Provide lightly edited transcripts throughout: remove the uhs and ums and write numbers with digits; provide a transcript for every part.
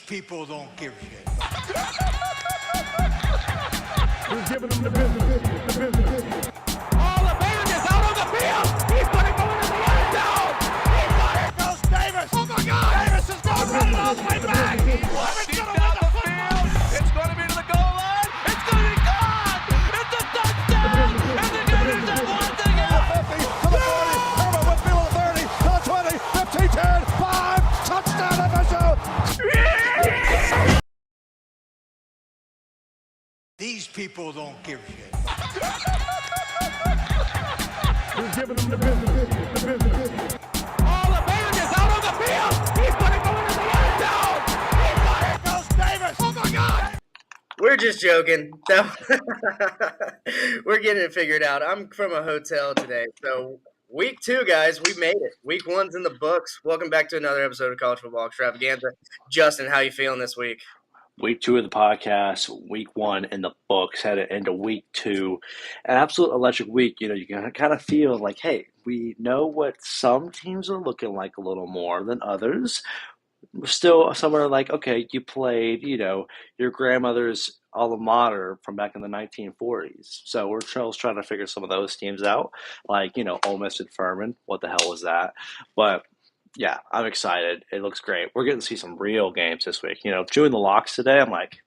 people don't give a shit. Who's giving them the business? Oh, the man is out on the field. He's going to go into the end zone. He's got it. Goes Davis. Oh, my God. Davis is going to run it all the way back. It's going to win the field. It's going to be to the goal line. It's going to be gone. It's a touchdown. And the Gators have won the game. To the 40, Herman Whitfield to the 30, to the 20, 15, 10, 5, touchdown FSU. These people don't give a shit. Who's giving them the business? Oh, the man is out on the field. He's going to go into the end zone. He's got it. Goes Davis. Oh, my God. We're just joking. We're getting it figured out. I'm from a hotel today. So week 2, guys, we made it. Week 1's in the books. Welcome back to another episode of College Football Extravaganza. Justin, how you feeling this week? Week 2 of the podcast, week 1 in the books, headed into week 2. An absolute electric week. You know, you can kind of feel like, hey, we know what some teams are looking like a little more than others. Still, some are like, okay, you played, you know, your grandmother's alma mater from back in the 1940s. So we're trying to figure some of those teams out, like, you know, Ole Miss and Furman. What the hell was that? But yeah, I'm excited. It looks great. We're getting to see some real games this week. You know, doing the locks today, I'm like,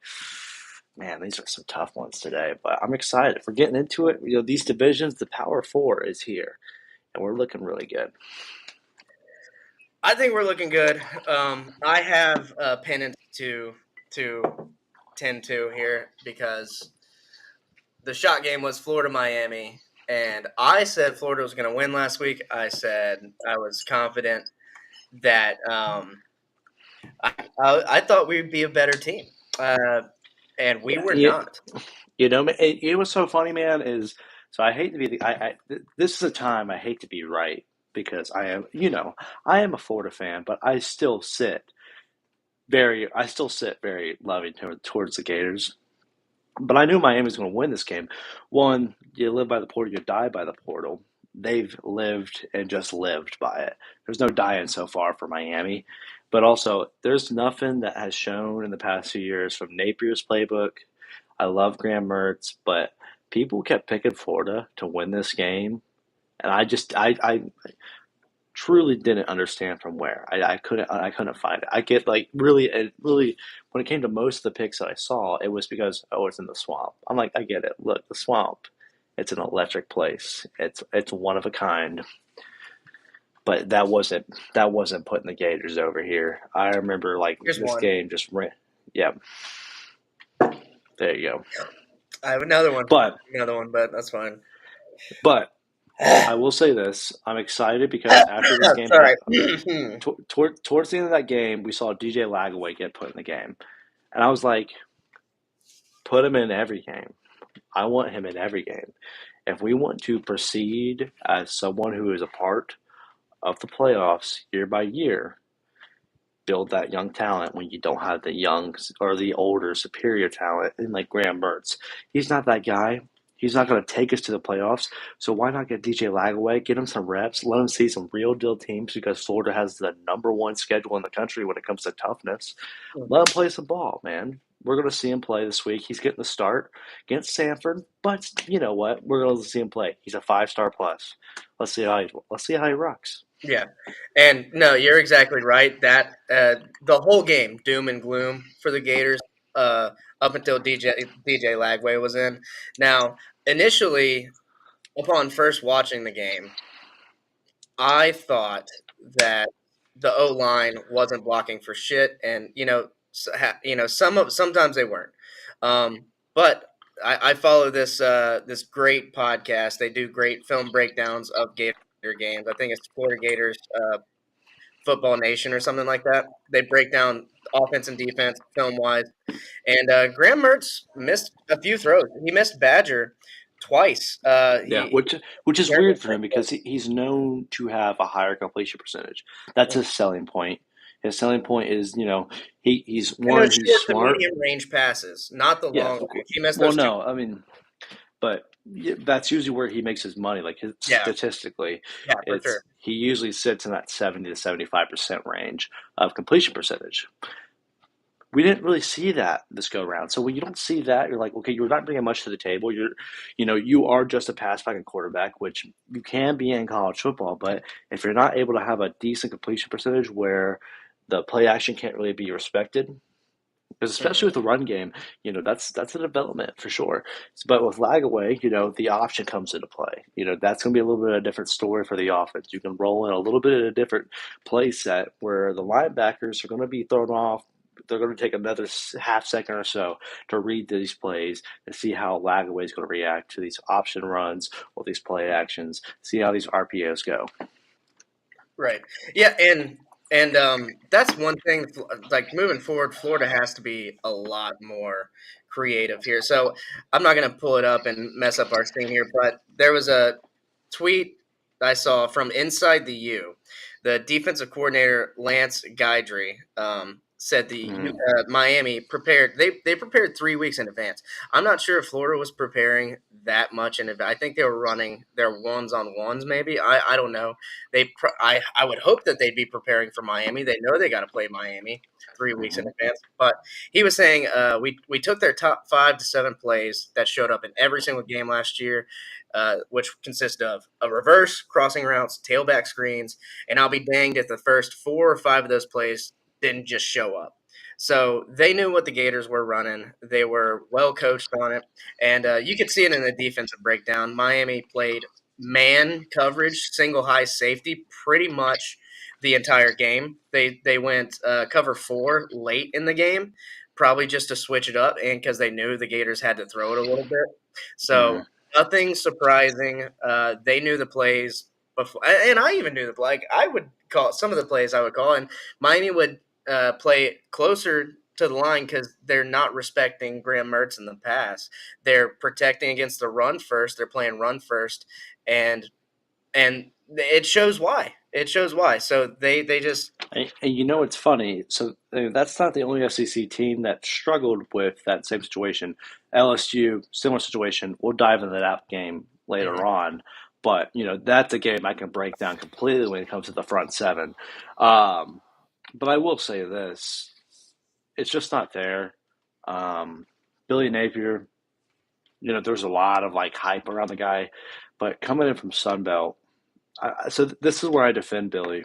man, these are some tough ones today. But I'm excited. We're getting into it. You know, these divisions, the Power 4 is here, and we're looking really good. I think we're looking good. I have a pennant to tend to here because the shot game was Florida-Miami, and I said Florida was going to win last week. I said I was confident that I thought we'd be a better team, and we were not. You know, what's so funny, man, is so I hate to be this is a time I hate to be right because I am a Florida fan, but I still sit very loving towards the Gators. But I knew Miami was going to win this game. One, you live by the portal, you die by the portal. They've lived and just lived by it. There's no dying so far for Miami. But also, there's nothing that has shown in the past few years from Napier's playbook. I love Graham Mertz, but people kept picking Florida to win this game. And I truly didn't understand from where. I couldn't find it. I get like really when it came to most of the picks that I saw, it was because it's in the swamp. I'm like, I get it. Look, the swamp. It's an electric place. It's one of a kind. But that wasn't putting the Gators over here. I remember like Here's this one. game just ran. Yeah. There you go. I have another one. But that's fine. But I will say this: I'm excited because after this game, Sorry. towards the end of that game, we saw DJ Lagaway get put in the game, and I was like, put him in every game. I want him in every game. If we want to proceed as someone who is a part of the playoffs year by year, build that young talent when you don't have the young or the older superior talent, and like Graham Mertz, he's not that guy. He's not going to take us to the playoffs, so why not get DJ Lagaway, get him some reps, let him see some real deal teams because Florida has the number 1 schedule in the country when it comes to toughness. Let him play some ball, man. We're going to see him play this week. He's getting the start against Sanford, but you know what? We're going to see him play. He's a 5-star plus. Let's see how he rocks. Yeah, and no, you're exactly right. That the whole game, doom and gloom for the Gators, up until DJ Lagway was in. Now, initially, upon first watching the game, I thought that the O-line wasn't blocking for shit, and sometimes they weren't. But I follow this great podcast. They do great film breakdowns of Gator games. I think it's Florida Gators Football Nation or something like that. They break down offense and defense film-wise. And Graham Mertz missed a few throws. He missed Badger twice. Which is weird for him because he's known to have a higher completion percentage. That's his selling point. His selling point is, he's smart. Medium range passes, not the long. He missed those. But that's usually where he makes his money. Like statistically, for sure. He usually sits in that 70 to 75% range of completion percentage. We didn't really see that this go around. So when you don't see that, you're like, okay, you're not bringing much to the table. You are just a pass back and quarterback, which you can be in college football. But if you're not able to have a decent completion percentage where the play action can't really be respected, because especially with the run game, that's a development for sure. But with lag away, the option comes into play. That's going to be a little bit of a different story for the offense. You can roll in a little bit of a different play set where the linebackers are going to be thrown off. They're going to take another half second or so to read these plays and see how lag away is going to react to these option runs or these play actions. See how these RPOs go. Right. Yeah, and that's one thing. Like moving forward, Florida has to be a lot more creative here. So I'm not going to pull it up and mess up our scene here, but there was a tweet I saw from inside the U. The defensive coordinator Lance Guidry said Miami prepared. They prepared 3 weeks in advance. I'm not sure if Florida was preparing that much in advance. I think they were running their ones on ones. Maybe I don't know. I would hope that they'd be preparing for Miami. They know they got to play Miami 3 weeks in advance. But he was saying we took their top 5 to 7 plays that showed up in every single game last year, which consist of a reverse, crossing routes, tailback screens, and I'll be danged if the first 4 or 5 of those plays didn't just show up. So they knew what the Gators were running. They were well coached on it, and you could see it in the defensive breakdown. Miami played man coverage, single high safety, pretty much the entire game. They went cover 4 late in the game, probably just to switch it up, and because they knew the Gators had to throw it a little bit. So nothing surprising. They knew the plays before, and I even knew the play. Like, I would call some of the plays I would call, and Miami would play closer to the line because they're not respecting Graham Mertz in the pass. They're protecting against the run first. They're playing run first, and it shows why. It shows why. So they just And it's funny. So that's not the only SEC team that struggled with that same situation. LSU, similar situation. We'll dive into that game later on. But, that's a game I can break down completely when it comes to the front seven. But I will say this. It's just not there. Billy Napier, there's a lot of, hype around the guy. But coming in from Sunbelt, so this is where I defend Billy.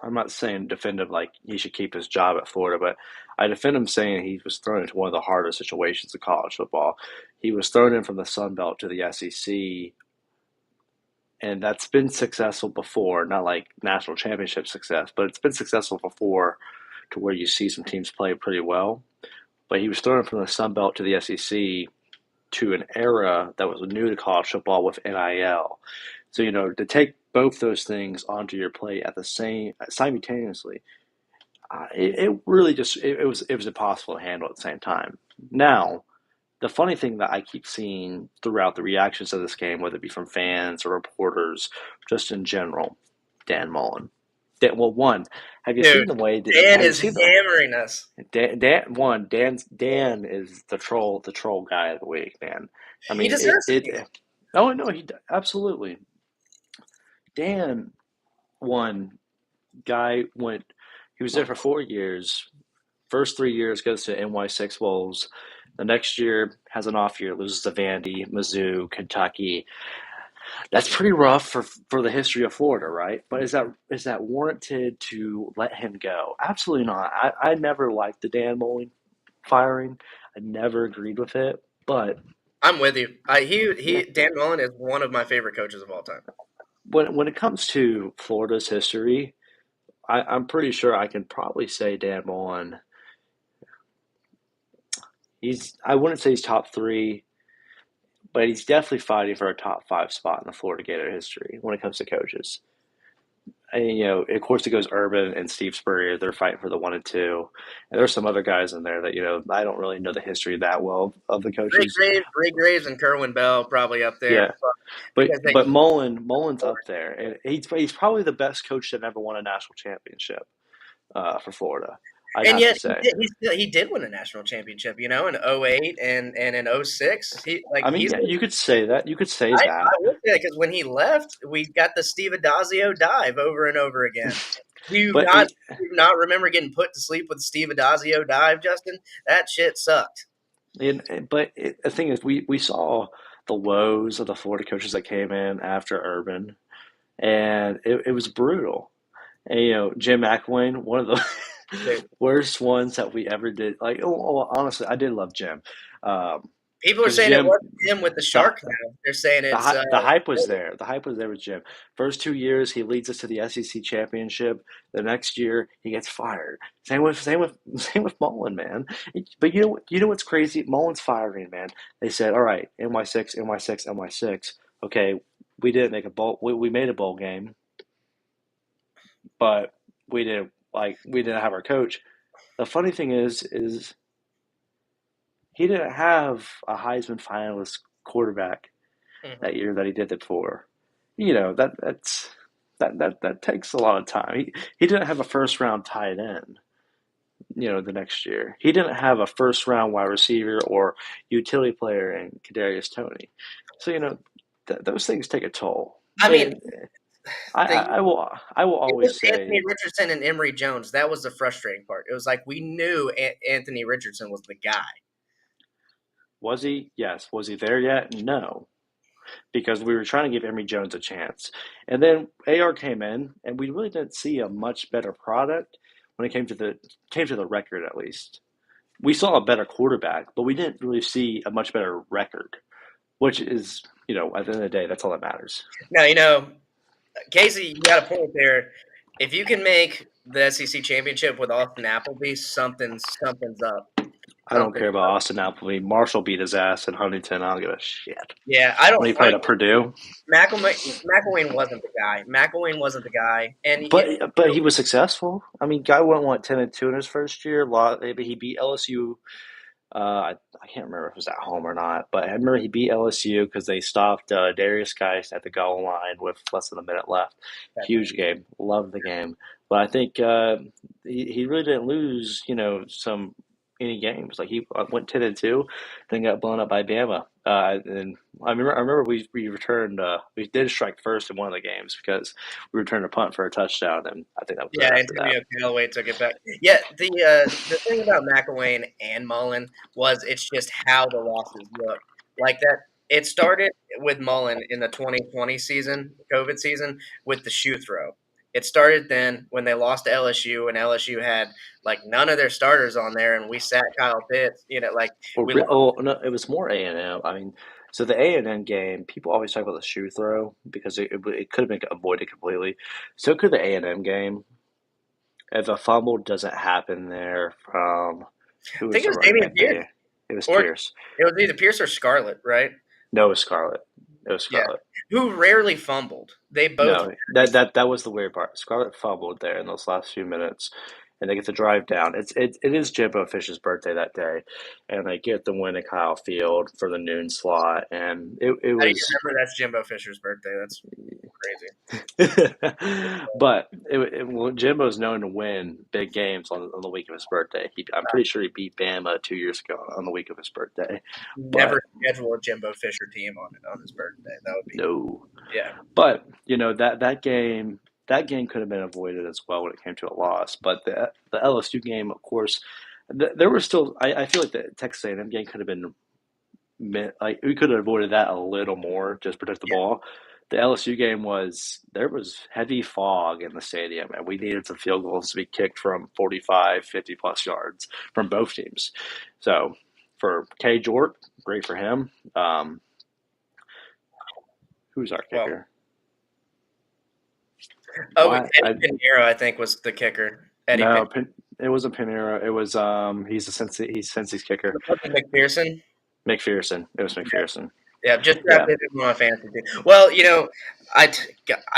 I'm not saying defend him like he should keep his job at Florida, but I defend him saying he was thrown into one of the hardest situations of college football. He was thrown in from the Sun Belt to the SEC, and that's been successful before, not like national championship success, but it's been successful before to where you see some teams play pretty well. But he was thrown from the Sun Belt to the SEC to an era that was new to college football with NIL. So, to take both those things onto your plate at the simultaneously, it really just it was impossible to handle at the same time. Now, the funny thing that I keep seeing throughout the reactions to this game, whether it be from fans or reporters, just in general, Dan Mullen. Have you seen the way Dan is hammering us? Dan is the troll guy of the week, man. I mean, he deserves it. Oh no, he absolutely. Dan, one guy he was there for 4 years. First 3 years goes to NY6 Bowls. The next year has an off year, loses to Vandy, Mizzou, Kentucky. That's pretty rough for the history of Florida, right? But is that warranted to let him go? Absolutely not. I never liked the Dan Mullen firing. I never agreed with it, but I'm with you. Dan Mullen is one of my favorite coaches of all time. When it comes to Florida's history, I'm pretty sure I can probably say Dan Mullen. I wouldn't say he's top 3, but he's definitely fighting for a top 5 spot in the Florida Gator history when it comes to coaches. And, of course, it goes Urban and Steve Spurrier. They're fighting for the 1 and 2. And there's some other guys in there that, I don't really know the history that well of the coaches. Ray Graves and Kerwin Bell probably up there. Yeah. But Mullen's up there. And he's probably the best coach that ever won a national championship for Florida. I'd And have yet to say. he did win a national championship, in 08 and in 06. I mean, yeah, you could say that. You could say I that. would say because when he left, we got the Steve Adazio dive over and over again. Do you But not do you not remember getting put to sleep with Steve Adazio dive, Justin? That shit sucked. the thing is, we saw the woes of the Florida coaches that came in after Urban, and it was brutal. And Jim McElwain, one of the Dude, worst ones that we ever did. Like, honestly, I did love Jim, people are because saying it Jim, wasn't him with the the shark now. They're saying the it's hy- the hype was there. The hype was there with Jim. First 2 years, he leads us to the SEC championship. The next year, he gets fired. Same with Mullen, man. But you know what's crazy? Mullen's firing, man. They said, all right, NY6, NY6, NY6. Okay, we didn't make a bowl. We made a bowl game, but we didn't have our coach. The funny thing is he didn't have a Heisman finalist quarterback Mhm. that year that he did it for. That takes a lot of time. He didn't have a first round tight end, the next year. He didn't have a first round wide receiver or utility player in Kadarius Toney. So those things take a toll. I mean, And I, the I will I will it always was Anthony say, Richardson and Emory Jones. That was the frustrating part. It was like we knew Anthony Richardson was the guy. was he? Yes. Was he there yet? No, because we were trying to give Emory Jones a chance. And then AR came in, and we really didn't see a much better product when it came to the record, at least. We saw a better quarterback, but we didn't really see a much better record, which is, at the end of the day, that's all that matters. Now, Casey, you got a point there. If you can make the SEC championship with Austin Appleby, something's up. I don't Something. care about Austin Appleby. Marshall beat his ass in Huntington. I don't give a shit. Yeah, I don't. When he I played at Purdue, McElwain wasn't the guy. McElwain wasn't the guy, and but he was successful. I mean, guy went 10-2 in his first year. He beat LSU. I can't remember if it was at home or not, but I remember he beat LSU because they stopped Darius Geis at the goal line with less than a minute left. Huge game, loved the game, but I think he really didn't lose, any games. Like he went 10-2, then got blown up by Bama. And I remember we returned. We did strike first in one of the games because we returned a punt for a touchdown, and I think that was it after that. Antonio Callaway took it back. Yeah, the thing about McElwain and Mullen was it's just how the losses look like that. It started with Mullen in the 2020 season, COVID season, with the shoe throw. It started then when they lost to LSU, and LSU had like none of their starters on there, and we sat Kyle Pitts. We lost. No, it was more A&M. I mean, so the A&M game, people always talk about the shoe throw because it could have been avoided completely. So could the A&M game. If a fumble doesn't happen there from who I was think it the was running Damian back Pierce, there? It was or Pierce. it was either Pierce or Scarlett, right? No, it was Scarlett. It was Yeah, Scarlett. who rarely fumbled. They both. No, that was the weird part. Scarlett fumbled there in those last few minutes, and they get to drive down. It is Jimbo Fish's birthday that day, and they get the win at Kyle Field for the noon slot, and it How do you was. remember that's Jimbo Fisher's birthday? That's crazy. But well, Jimbo's known to win big games on the week of his birthday. I'm pretty sure he beat Bama 2 years ago on the week of his birthday. Never But schedule a Jimbo Fisher team on his birthday. That would be no, yeah. but that game could have been avoided as well when it came to a loss. But the LSU game, of course, there were still. I feel like the Texas A&M game could have been like we could have avoided that a little more, just protect the Yeah. ball. The LSU game there was heavy fog in the stadium, and we needed some field goals to be kicked from 45, 50 plus yards from both teams. So for K. Jort, great for him. Who's our Well, kicker? Eddie What? Pinheiro, I think, was the kicker. Eddie No, Pinheiro. It wasn't Pinero. It was he's Cincy's kicker. McPherson. McPherson. It was McPherson. Yeah, just Yeah. drafted him on my fantasy team. Well, I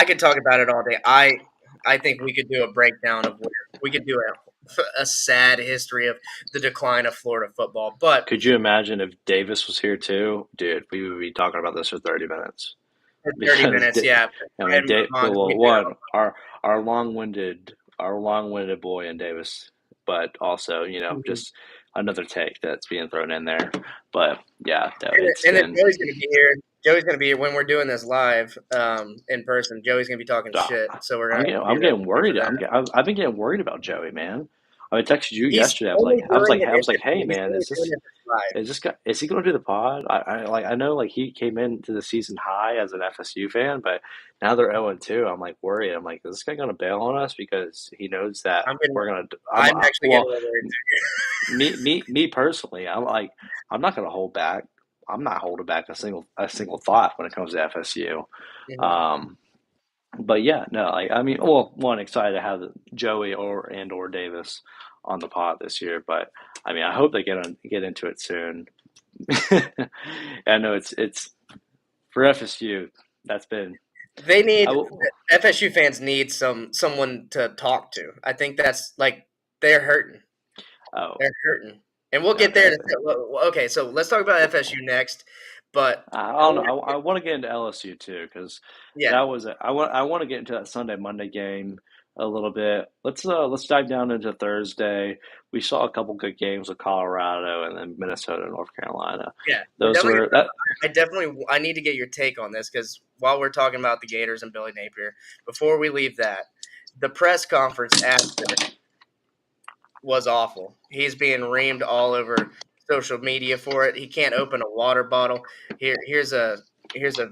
could talk about it all day. I think we could do a breakdown of where we could do a sad history of the decline of Florida football. But Could you imagine if Davis was here too? Dude, we would be talking about this for 30 minutes. for 30 minutes, yeah. I Go mean, ahead and move on. well, one, our long-winded boy in Davis but also, just another take that's being thrown in there. But yeah, no, And then Joey's going to be here. Joey's going to be here when we're doing this live in person. Joey's going to be talking shit, so we're going to. I'm getting worried. I've been getting worried about Joey, man. I texted you He's yesterday. only I was doing like, it hey, he's man, only doing it live. is this guy? Is he going to do the pod? I know he came into the season high as an FSU fan, but now they're 0-2. I'm like worried. I'm like, is this guy going to bail on us because he knows that we're going to? I'm actually getting a little worried. Me personally, I'm not going to hold back. I'm not holding back a single thought when it comes to FSU. Mm-hmm. But yeah, no, one, excited to have Joey or Davis on the pod this year. But I hope they get into it soon. I know it's for FSU. That's been They need FSU fans need someone to talk to. I think that's they're hurting. They're hurting, and we'll get there. Okay, so let's talk about FSU next. But I don't know. I want to get into LSU too because yeah, I want to get into that Sunday Monday game a little bit. Let's dive down into Thursday. We saw a couple good games with Colorado and then Minnesota and North Carolina. Yeah, those were. I need to get your take on this because while we're talking about the Gators and Billy Napier, before we leave that, the press conference after was awful. He's being reamed all over social media for it. He can't open a water bottle. Here's a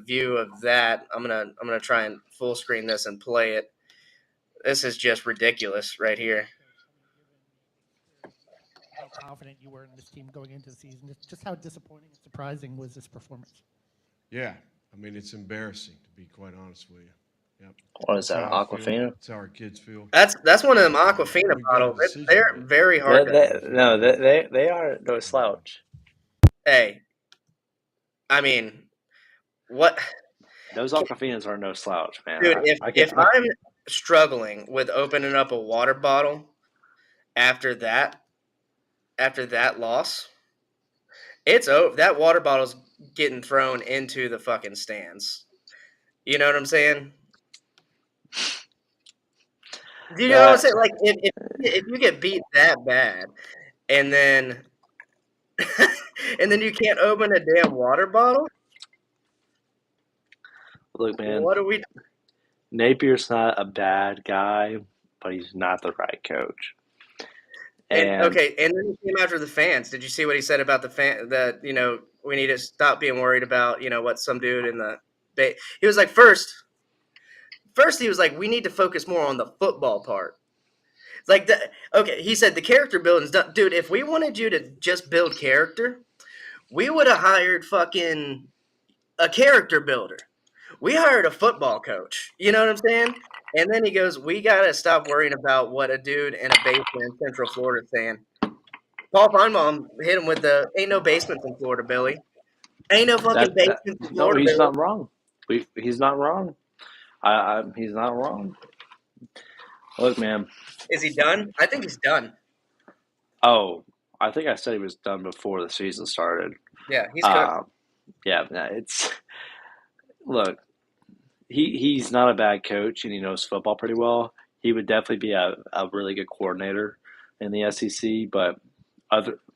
view of that. I'm gonna try and full screen this and play it. This is just ridiculous right here. How confident you were in this team going into the season. Just how disappointing and surprising was this performance? Yeah, it's embarrassing to be quite honest with you. Yep. What is that, Aquafina? That's how our kids feel. That's one of them Aquafina bottles. They're very hard. They are no slouch. Hey, what? Those Aquafinas are no slouch, man. Dude, if I'm struggling with opening up a water bottle after that loss, it's over. That water bottle's getting thrown into the fucking stands. You know what I'm saying? Do you know what I'm saying? Like if you get beat that bad, and then you can't open a damn water bottle. Look, man. What are we? Napier's not a bad guy, but he's not the right coach. And then he came after the fans. Did you see what he said about the fan? That we need to stop being worried about what some dude in the. He was like first he was like we need to focus more on the football part. Like he said the character building's done, dude. If we wanted you to just build character, we would have hired fucking a character builder. We hired a football coach. You know what I'm saying? And then he goes, we got to stop worrying about what a dude in a basement in Central Florida is saying. Paul Feinbaum hit him with the ain't no basements in Florida, Billy. Ain't no fucking basements in Florida. No, he's Billy. not wrong. He's not wrong. He's not wrong. Look, man. Is he done? I think he's done. Oh, I think I said he was done before the season started. Yeah, he's good. Yeah, look, he's not a bad coach, and he knows football pretty well. He would definitely be a really good coordinator in the SEC, but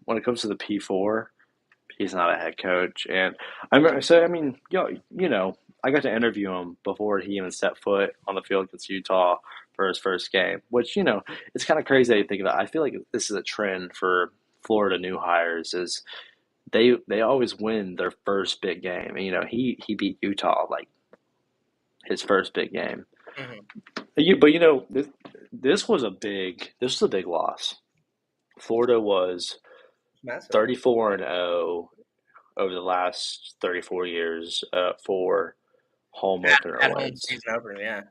when it comes to the P4, he's not a head coach. And I got to interview him before he even set foot on the field against Utah for his first game, which, it's kind of crazy that you think about. I feel like this is a trend for Florida new hires is they always win their first big game. And, he beat Utah like his first big game. Mm-hmm. But this was a big loss. Florida was 34-0 over the last 34 years for home opener wins. Season opener, yeah.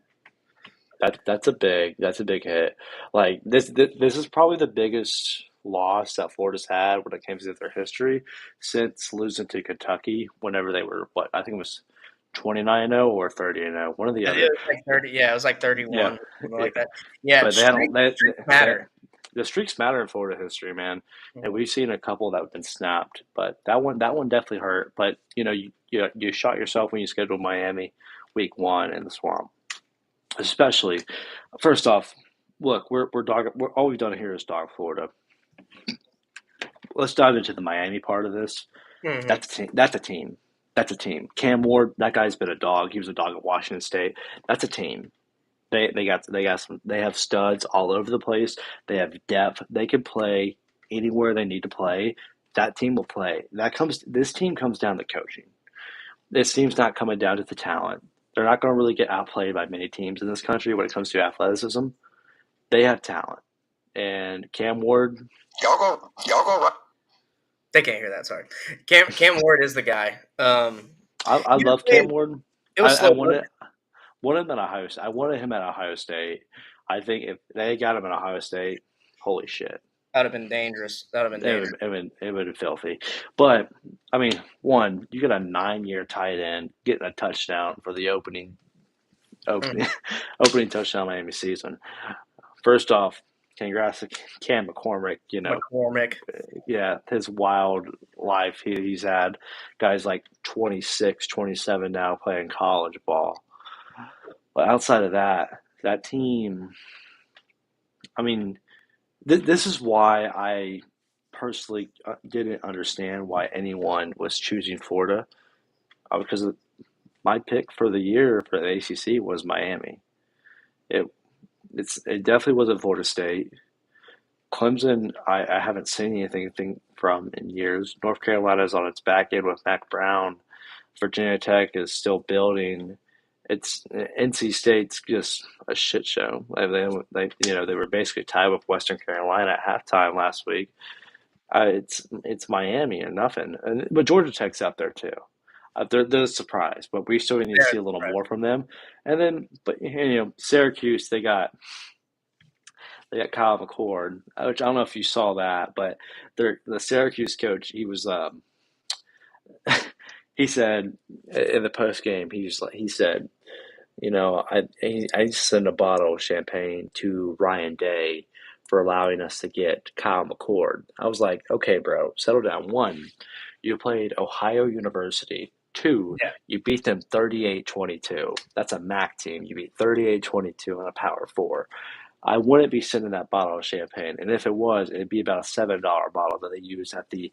That's a big hit. Like this is probably the biggest loss that Florida's had when it comes to their history since losing to Kentucky whenever they were I think it was 29-0 or 30-0. One of the other. It was like 30. Yeah, it was like 31, yeah. Something like that. Yeah, but streaks matter. The streaks matter in Florida history, man. Mm-hmm. And we've seen a couple that have been snapped, but that one definitely hurt. But you shot yourself when you scheduled Miami week 1 in the Swamp. Especially, first off, look, we're all we've done here is dog Florida. Let's dive into the Miami part of this. Mm-hmm. That's a team. That's a team. That's a team. Cam Ward, that guy's been a dog. He was a dog at Washington State. That's a team. They have studs all over the place. They have depth. They can play anywhere they need to play. That team will play. This team comes down to coaching. This team's not coming down to the talent. They're not going to really get outplayed by many teams in this country when it comes to athleticism. They have talent. And Cam Ward, Y'all go. They can't hear that. Sorry, Cam Ward is the guy. I love Cam Ward. It was I slow. wanted him at Ohio State. I wanted him at Ohio State. I think if they got him at Ohio State, holy shit. That would have been dangerous. That would have been dangerous. It would have been filthy. But, I mean, one, you get a 9-year tight end getting a touchdown for the opening touchdown Miami season. First off, congrats to Cam McCormick. McCormick. Yeah, his wild life he's had. Guys like 26, 27 now playing college ball. But outside of that team, I mean, this is why I personally didn't understand why anyone was choosing Florida, because my pick for the year for the ACC was Miami. It definitely wasn't Florida State. Clemson, I haven't seen anything from in years. North Carolina's on its back end with Mac Brown. Virginia Tech is still building. It's NC State's just a shit show. They were basically tied with Western Carolina at halftime last week. It's Miami or nothing, but Georgia Tech's out there too. They're a surprise, but we still need to see a little more from them. And then, but Syracuse, they got Kyle McCord, which I don't know if you saw that, but the Syracuse coach, he was he said in the post game, he said, I sent a bottle of champagne to Ryan Day for allowing us to get Kyle McCord. I was like, okay, bro, settle down. One, you played Ohio University. Two, you beat them 38-22. That's a MAC team. You beat 38-22 on a Power 4. I wouldn't be sending that bottle of champagne, and if it was, it'd be about a $7 bottle that they use at the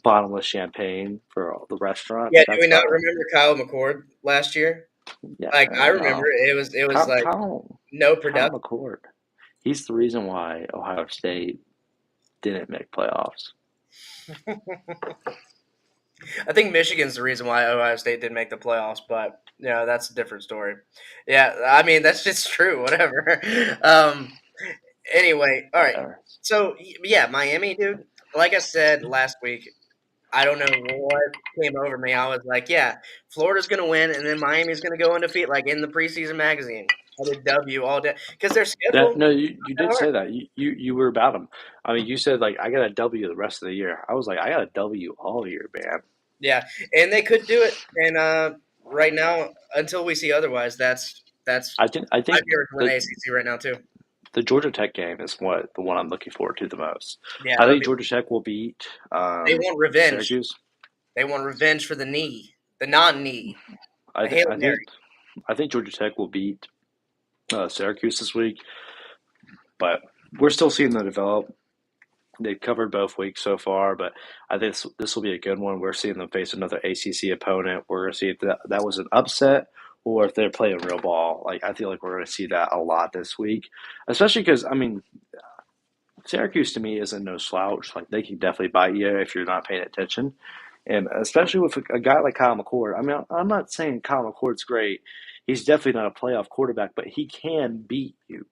bottomless champagne for the restaurant. Yeah, do we not remember Kyle McCord last year? Yeah, I remember it was no production. Kyle McCord. He's the reason why Ohio State didn't make playoffs. I think Michigan's the reason why Ohio State didn't make the playoffs, but that's a different story. Yeah, I mean that's just true. Whatever. Anyway, all right. So yeah, Miami, dude. Like I said last week, I don't know what came over me. I was like, yeah, Florida's gonna win, and then Miami's gonna go undefeated, like in the preseason magazine. I did W all day because their schedule. No, you did say that. You were about them. I mean, you said like I got a W the rest of the year. I was like, I got a W all year, man. Yeah, and they could do it. And right now, until we see otherwise, that's I think my favorite to win the ACC right now too. The Georgia Tech game is the one I'm looking forward to the most. Yeah, I think Georgia Tech will beat. They want revenge. Syracuse. They want revenge for the non-knee. I think Georgia Tech will beat Syracuse this week, but we're still seeing them develop. They've covered both weeks so far, but I think this will be a good one. We're seeing them face another ACC opponent. We're going to see if that was an upset or if they're playing real ball. Like I feel like we're going to see that a lot this week, especially because I mean, Syracuse to me isn't no slouch. Like they can definitely bite you if you're not paying attention, and especially with a guy like Kyle McCord. I mean, I'm not saying Kyle McCord's great. He's definitely not a playoff quarterback, but he can beat you.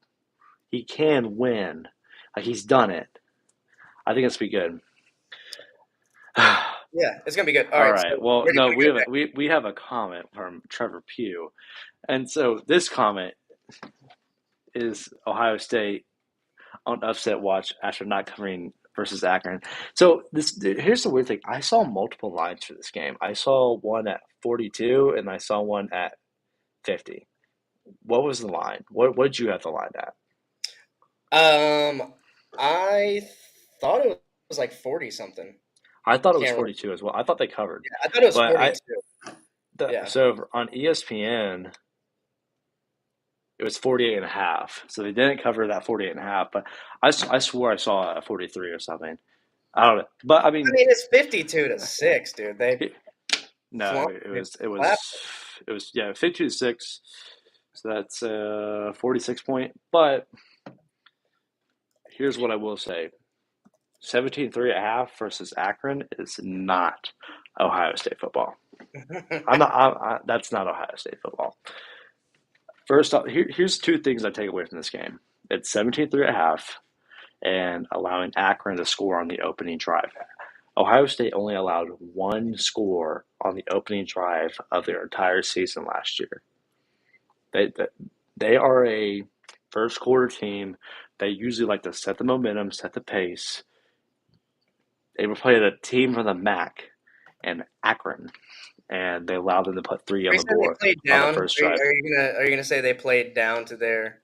He can win. Like he's done it. I think it's be good. Yeah, it's gonna be good. All right. So well, no, we have a comment from Trevor Pugh, and so this comment is Ohio State on upset watch after not covering versus Akron. So here's the weird thing. I saw multiple lines for this game. I saw one at 42, and I saw one at 50. What was the line? What did you have the line at? I thought it was like 40 something. I thought it was 42 as well. I thought they covered. Yeah, I thought it was 42. So on ESPN, It was 48.5. So they didn't cover that 48.5. But I swore I saw a 43 or something. I don't know. But I I mean, mean, it's 52-6, dude. They no, flunked it it. was it Clap. was it was yeah 52-6. So that's 46 point. But here's what I will say: 17-3.5 versus Akron is not Ohio State football. I'm not. That's not Ohio State football. First off, here's two things I take away from this game. It's 17-3.5 and allowing Akron to score on the opening drive. Ohio State only allowed one score on the opening drive of their entire season last year. They are a first quarter team. They usually like to set the momentum, set the pace. They were playing a team from the MAC and Akron, and they allowed them to put three Are on you the saying they board played on the down? first drive. Are you gonna say they played down to their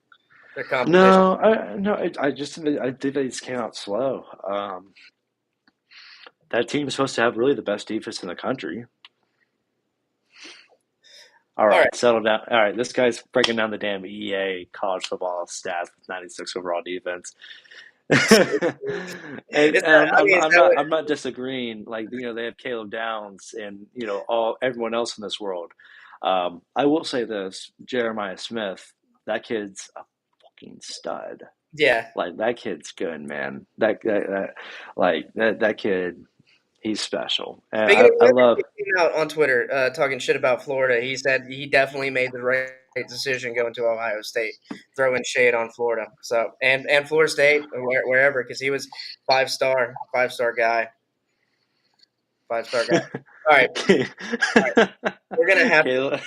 competition? No, I think they just came out slow. That team's supposed to have really the best defense in the country. All All right, right. settle down. All right, this guy's breaking down the damn EA college football stats with 96 overall defense. and Is that, I mean, is that what? I'm not disagreeing. Like they have Caleb Downs and everyone else in this world. I will say this: Jeremiah Smith, that kid's a fucking stud. Yeah. Like that kid's good, man. That kid, he's special. And Speaking of I which, love. he came out on Twitter talking shit about Florida. He said he definitely made the right decision going to Ohio State, throwing shade on Florida. So and Florida State or wherever, because he was 5-star guy, 5-star guy. All right, we're gonna have. Caleb.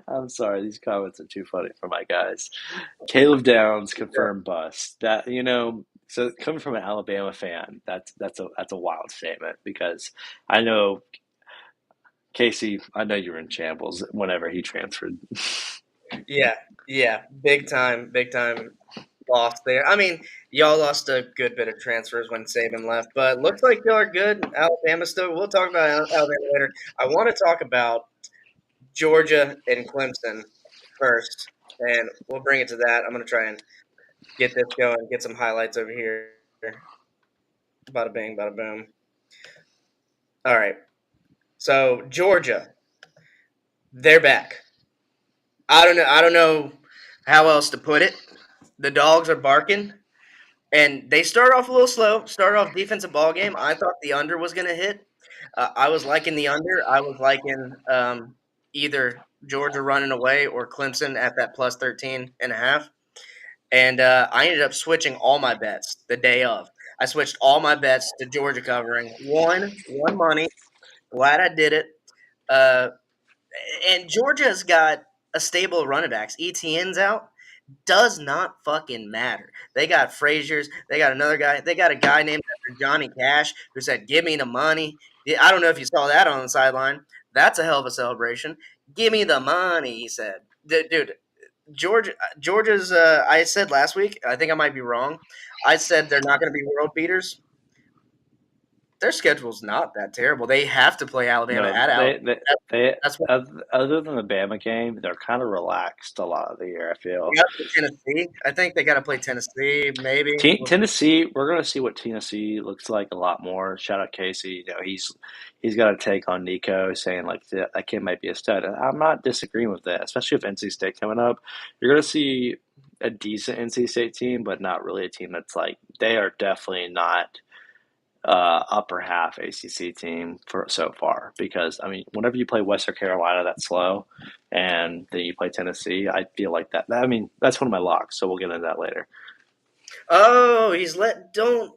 I'm sorry, these comments are too funny for my guys. Caleb Downs confirmed bust. So coming from an Alabama fan, that's a wild statement because I know Casey. I know you were in shambles whenever he transferred. Yeah, big time loss there. I mean, y'all lost a good bit of transfers when Saban left, but looks like y'all are good. Alabama still. We'll talk about Alabama later. I want to talk about Georgia and Clemson first, and we'll bring it to that. I'm going to try and get this going, get some highlights over here. Bada bing, bada boom. All right. So Georgia, they're back. I don't know how else to put it. The dogs are barking, and they start off a little slow. Started off defensive ball game. I thought the under was going to hit. I was liking the under. I was liking either Georgia running away or Clemson at that plus 13.5. And I ended up switching all my bets the day of. I switched all my bets to Georgia covering. One money. Glad I did it. Uh, and Georgia's got a stable of running backs. ETN's out. Does not fucking matter. They got Frazier's. They got another guy. They got a guy named after Johnny Cash who said, "Give me the money." I don't know if you saw that on the sideline. That's a hell of a celebration. Give me the money, he said. Dude, Georgia's. I said last week. I think I might be wrong. I said they're not going to be world beaters. Their schedule's not that terrible. They have to play Alabama No, at Alabama. they That's what other than the Bama game, they're kind of relaxed a lot of the year. I they feel. got to play Tennessee. I think they got to play Tennessee. Maybe. Tennessee, we're going to see what Tennessee looks like a lot more. Shout out Casey. He's got a take on Nico saying like that kid might be a stud. And I'm not disagreeing with that, especially with NC State coming up. You're going to see a decent NC State team, but not really a team that's like they are definitely not upper half ACC team for so far because I mean whenever you play Western Carolina that's slow and then you play Tennessee I feel like I mean that's one of my locks so we'll get into that later. Oh, he's don't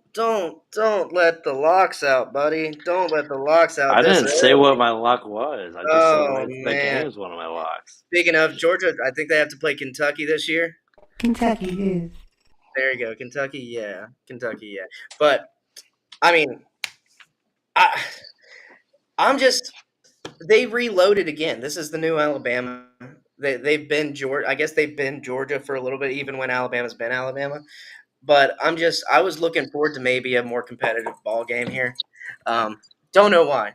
let the locks out, buddy. Don't let the locks out I this didn't say early. what my lock was. I just said Oh that man. game is one of my locks. Speaking of Georgia, I think they have to play Kentucky this year. Kentucky is. There you go. Kentucky, yeah. But I mean, I'm just they reloaded again. This is the new Alabama. They've been Georgia. I guess they've been Georgia for a little bit, even when Alabama's been Alabama. But I was looking forward to maybe a more competitive ball game here. Um, don't know why.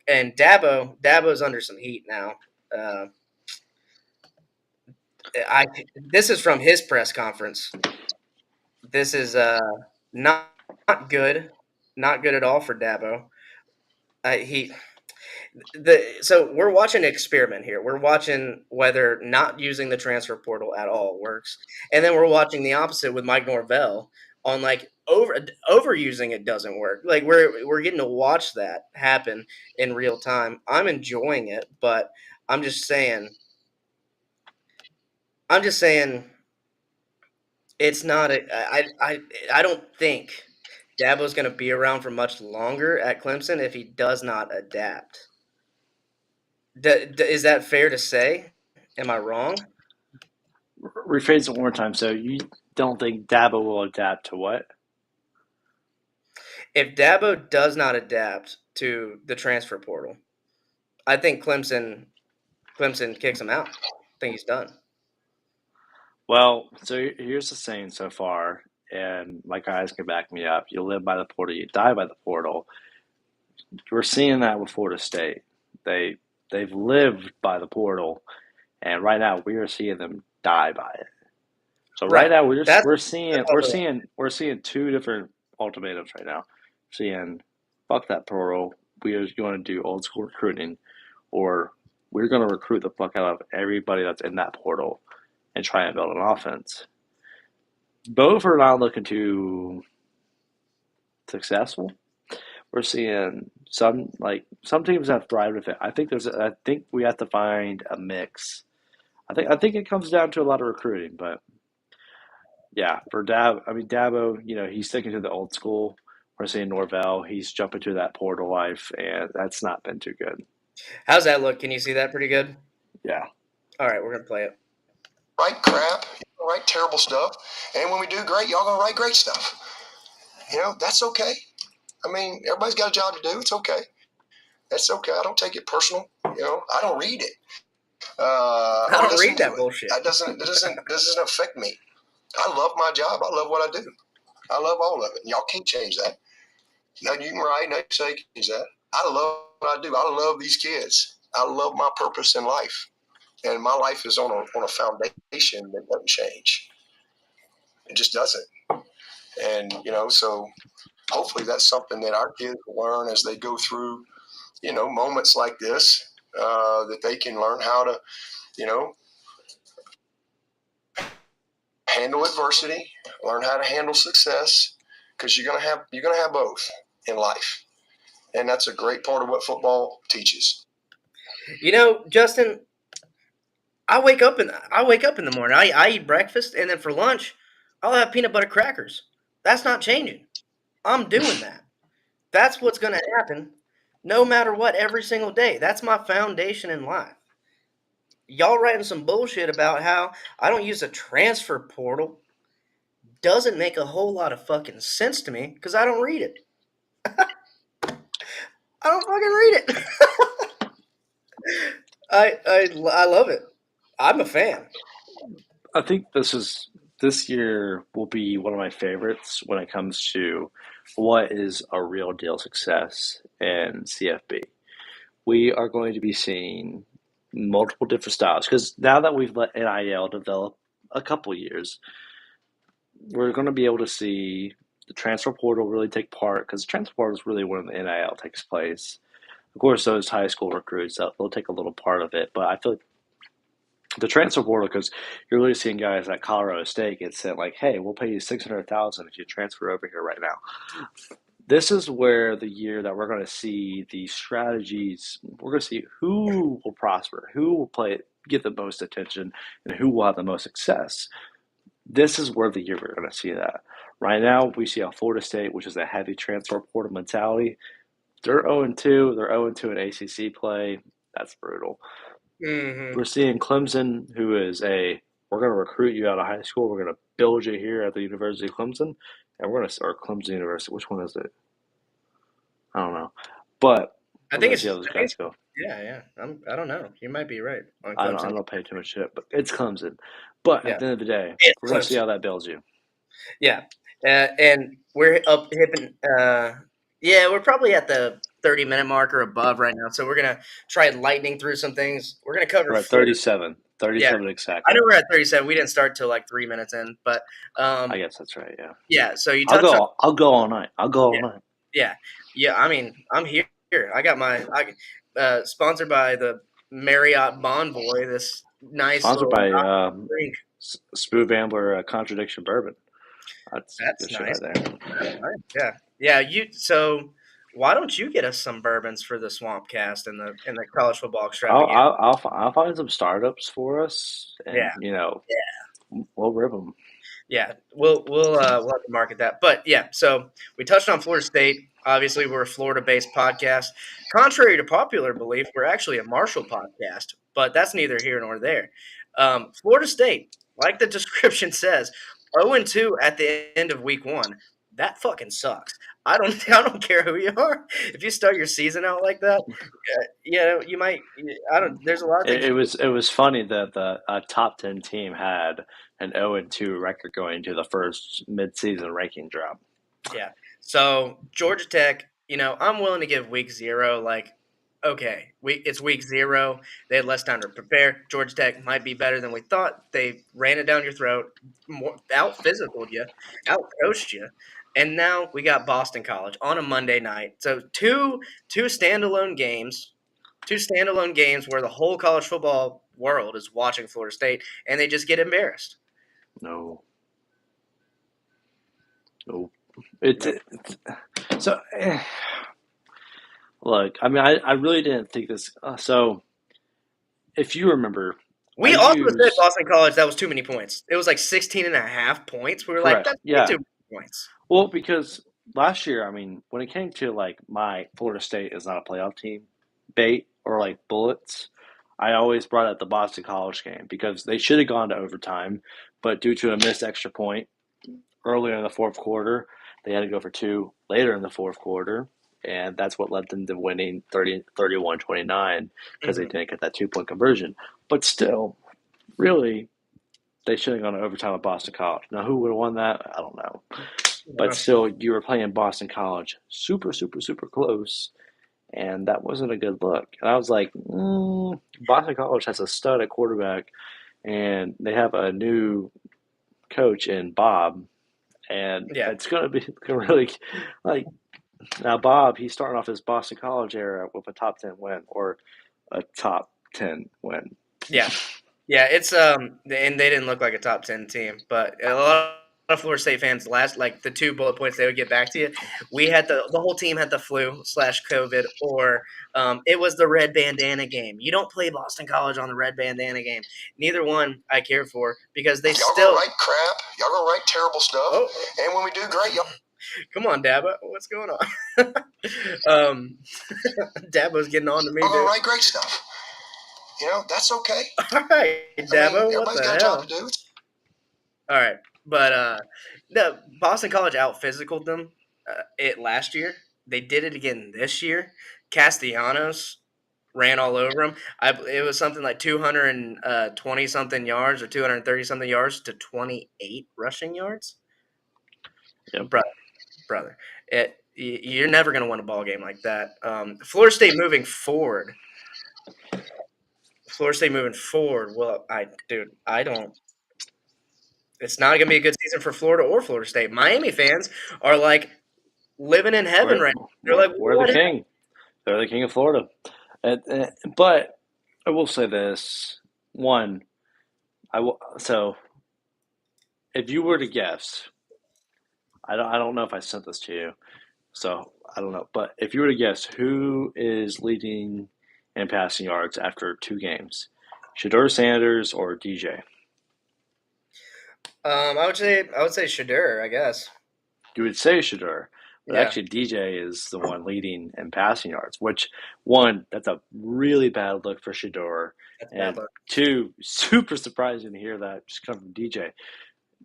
And Dabo's under some heat now. This is from his press conference. This is not good, not good at all for Dabo. So we're watching an experiment here. We're watching whether not using the transfer portal at all works, and then we're watching the opposite with Mike Norvell on like overusing it doesn't work. Like we're getting to watch that happen in real time. I'm enjoying it, but I'm just saying. I'm just saying it's not a. I don't think Dabo's going to be around for much longer at Clemson if he does not adapt. Is that fair to say? Am I wrong? Rephrase it one more time. So you don't think Dabo will adapt to what? If Dabo does not adapt to the transfer portal, I think Clemson kicks him out. I think he's done. Well, so here's the saying so far, and my guys can back me up. You live by the portal, you die by the portal. We're seeing that with Florida State. They've lived by the portal, and right now we are seeing them die by it. So right now we're seeing two different ultimatums right now. We're seeing fuck that portal. We are going to do old school recruiting, or we're going to recruit the fuck out of everybody that's in that portal and try and build an offense. Both are not looking too successful. We're seeing some teams have thrived with it. I think we have to find a mix. I think it comes down to a lot of recruiting, but yeah, for Dabo, he's sticking to the old school. We're seeing Norvell, he's jumping to that portal life, and that's not been too good. How's that look? Can you see that pretty good? Yeah. All right, we're gonna play it. Write crap, write terrible stuff, and when we do great, y'all gonna write great stuff. That's okay. I mean, everybody's got a job to do. It's okay. That's okay. I don't take it personal. I don't read it. I don't read that bullshit. That doesn't affect me. I love my job. I love what I do. I love all of it. And y'all can't change that. No, you can write. No, you say change that. I love what I do. I love these kids. I love my purpose in life. And my life is on a foundation that doesn't change. It just doesn't. And, so hopefully that's something that our kids will learn as they go through, moments like this, that they can learn how to, handle adversity, learn how to handle success, because you're gonna have both in life, and that's a great part of what football teaches. Justin, I wake up in the morning. I eat breakfast, and then for lunch, I'll have peanut butter crackers. That's not changing. I'm doing that. That's what's going to happen, no matter what, every single day. That's my foundation in life. Y'all writing some bullshit about how I don't use a transfer portal doesn't make a whole lot of fucking sense to me because I don't read it. I don't fucking read it. I love it. I'm a fan. I think this year will be one of my favorites when it comes to what is a real deal success in CFB. We are going to be seeing multiple different styles because now that we've let NIL develop a couple years, we're going to be able to see the transfer portal really take part because the transfer portal is really when the NIL takes place. Of course, those high school recruits, they'll take a little part of it, but I feel like the transfer portal, because you're really seeing guys at Colorado State get sent like, hey, we'll pay you $600,000 if you transfer over here right now. This is where the year that we're going to see the strategies, we're going to see who will prosper, who will get the most attention, and who will have the most success. This is where the year we're going to see that. Right now, we see Florida State, which is a heavy transfer portal mentality. They're 0-2. They're 0-2 in ACC play. That's brutal. Mm-hmm. We're seeing Clemson, who is we're going to recruit you out of high school. We're going to build you here at the University of Clemson. And we're going to start Clemson University. Which one is it? I don't know. But I think it's see how those guys go. Yeah. I don't know. You might be right on I Clemson. don't pay too much shit, but it's Clemson. But at the end of the day, we're going to see how that builds you. Yeah. And we're up hipping. We're probably at the 30-minute mark or above right now. So we're going to try lightning through some things. We're going to cover. We're at 37. 37 I exactly. know we're at 37. We didn't start till like 3 minutes in, but I guess that's right. Yeah. yeah. So you I'll touched on go all night. I'll go all night. yeah. I mean, I'm here. I got my sponsored by the Marriott Bonvoy. This nice Sponsored little by drink. Smooth Ambler Contradiction Bourbon. That's That's good shit nice. right there. That's nice. Yeah. So why don't you get us some bourbons for the Swamp Cast and the college football extravaganza? I'll find some startups for us, and Yeah. we'll rip them. Yeah, we'll have to market that. But yeah, so we touched on Florida State. Obviously, we're a Florida-based podcast. Contrary to popular belief, we're actually a Marshall podcast, but that's neither here nor there. Florida State, like the description says, 0-2 at the end of week 1. That fucking sucks. I don't care who you are. If you start your season out like that, you might. I don't. There's a lot of things. It was funny that the top 10 team had an 0-2 record going into the first midseason ranking drop. Yeah. So Georgia Tech, I'm willing to give week 0. Like, okay, it's week 0. They had less time to prepare. Georgia Tech might be better than we thought. They ran it down your throat, out physicaled you, out coached you, and now we got Boston College on a Monday night. So two standalone games. Two standalone games where the whole college football world is watching Florida State, and they just get embarrassed. No. Look, I mean, I really didn't think this. So, if you remember, We also said Boston College, that was too many points. It was like 16.5 points. We were like, correct, that's too many points. Well, because last year, I mean, when it came to like my Florida State is not a playoff team bait or like bullets, I always brought up the Boston College game because they should have gone to overtime, but due to a missed extra point earlier in the fourth quarter, they had to go for 2 later in the fourth quarter, and that's what led them to winning 31-29 because they didn't get that 2-point conversion. But still, really, they should have gone to overtime with Boston College. Now, who would have won that? I don't know. But still, you were playing Boston College super, super, super close, and that wasn't a good look. And I was like, Boston College has a stud at quarterback, and they have a new coach in Bob, and it's going to be really like now Bob, he's starting off his Boston College era with a top 10 win or a top 10 win. Yeah, it's and they didn't look like a top 10 team, but a lot of Florida State fans like the 2 bullet points they would get back to you. We had the whole team had the flu / COVID, or it was the red bandana game. You don't play Boston College on the red bandana game. Neither one I care for because they y'all still gonna write crap. Y'all gonna write terrible stuff. And when we do great, y'all. Come on, Dabo. What's going on? Dabo's getting on to me. Y'all gonna write great stuff. That's okay. All right, Dabo. What the got a hell? job to do. All right, but the Boston College out physicaled them it last year. They did it again this year. Castellanos ran all over them. It was something like 220 something yards or 230 something yards to 28 rushing yards. Yep. Brother, you're never going to win a ball game like that. Florida State moving forward. Well, I don't. It's not going to be a good season for Florida or Florida State. Miami fans are like living in heaven right now. They're like, we're the king. They're the king of Florida. But I will say this: one, So, if you were to guess, I don't know if I sent this to you, so I don't know. But if you were to guess, who is leading in passing yards after 2 games, Shedeur Sanders or DJ? I would say Shadur, I guess. You would say Shedeur, but actually DJ is the one leading in passing yards. Which that's a really bad look for Shedeur, and 2, super surprising to hear that just come from DJ.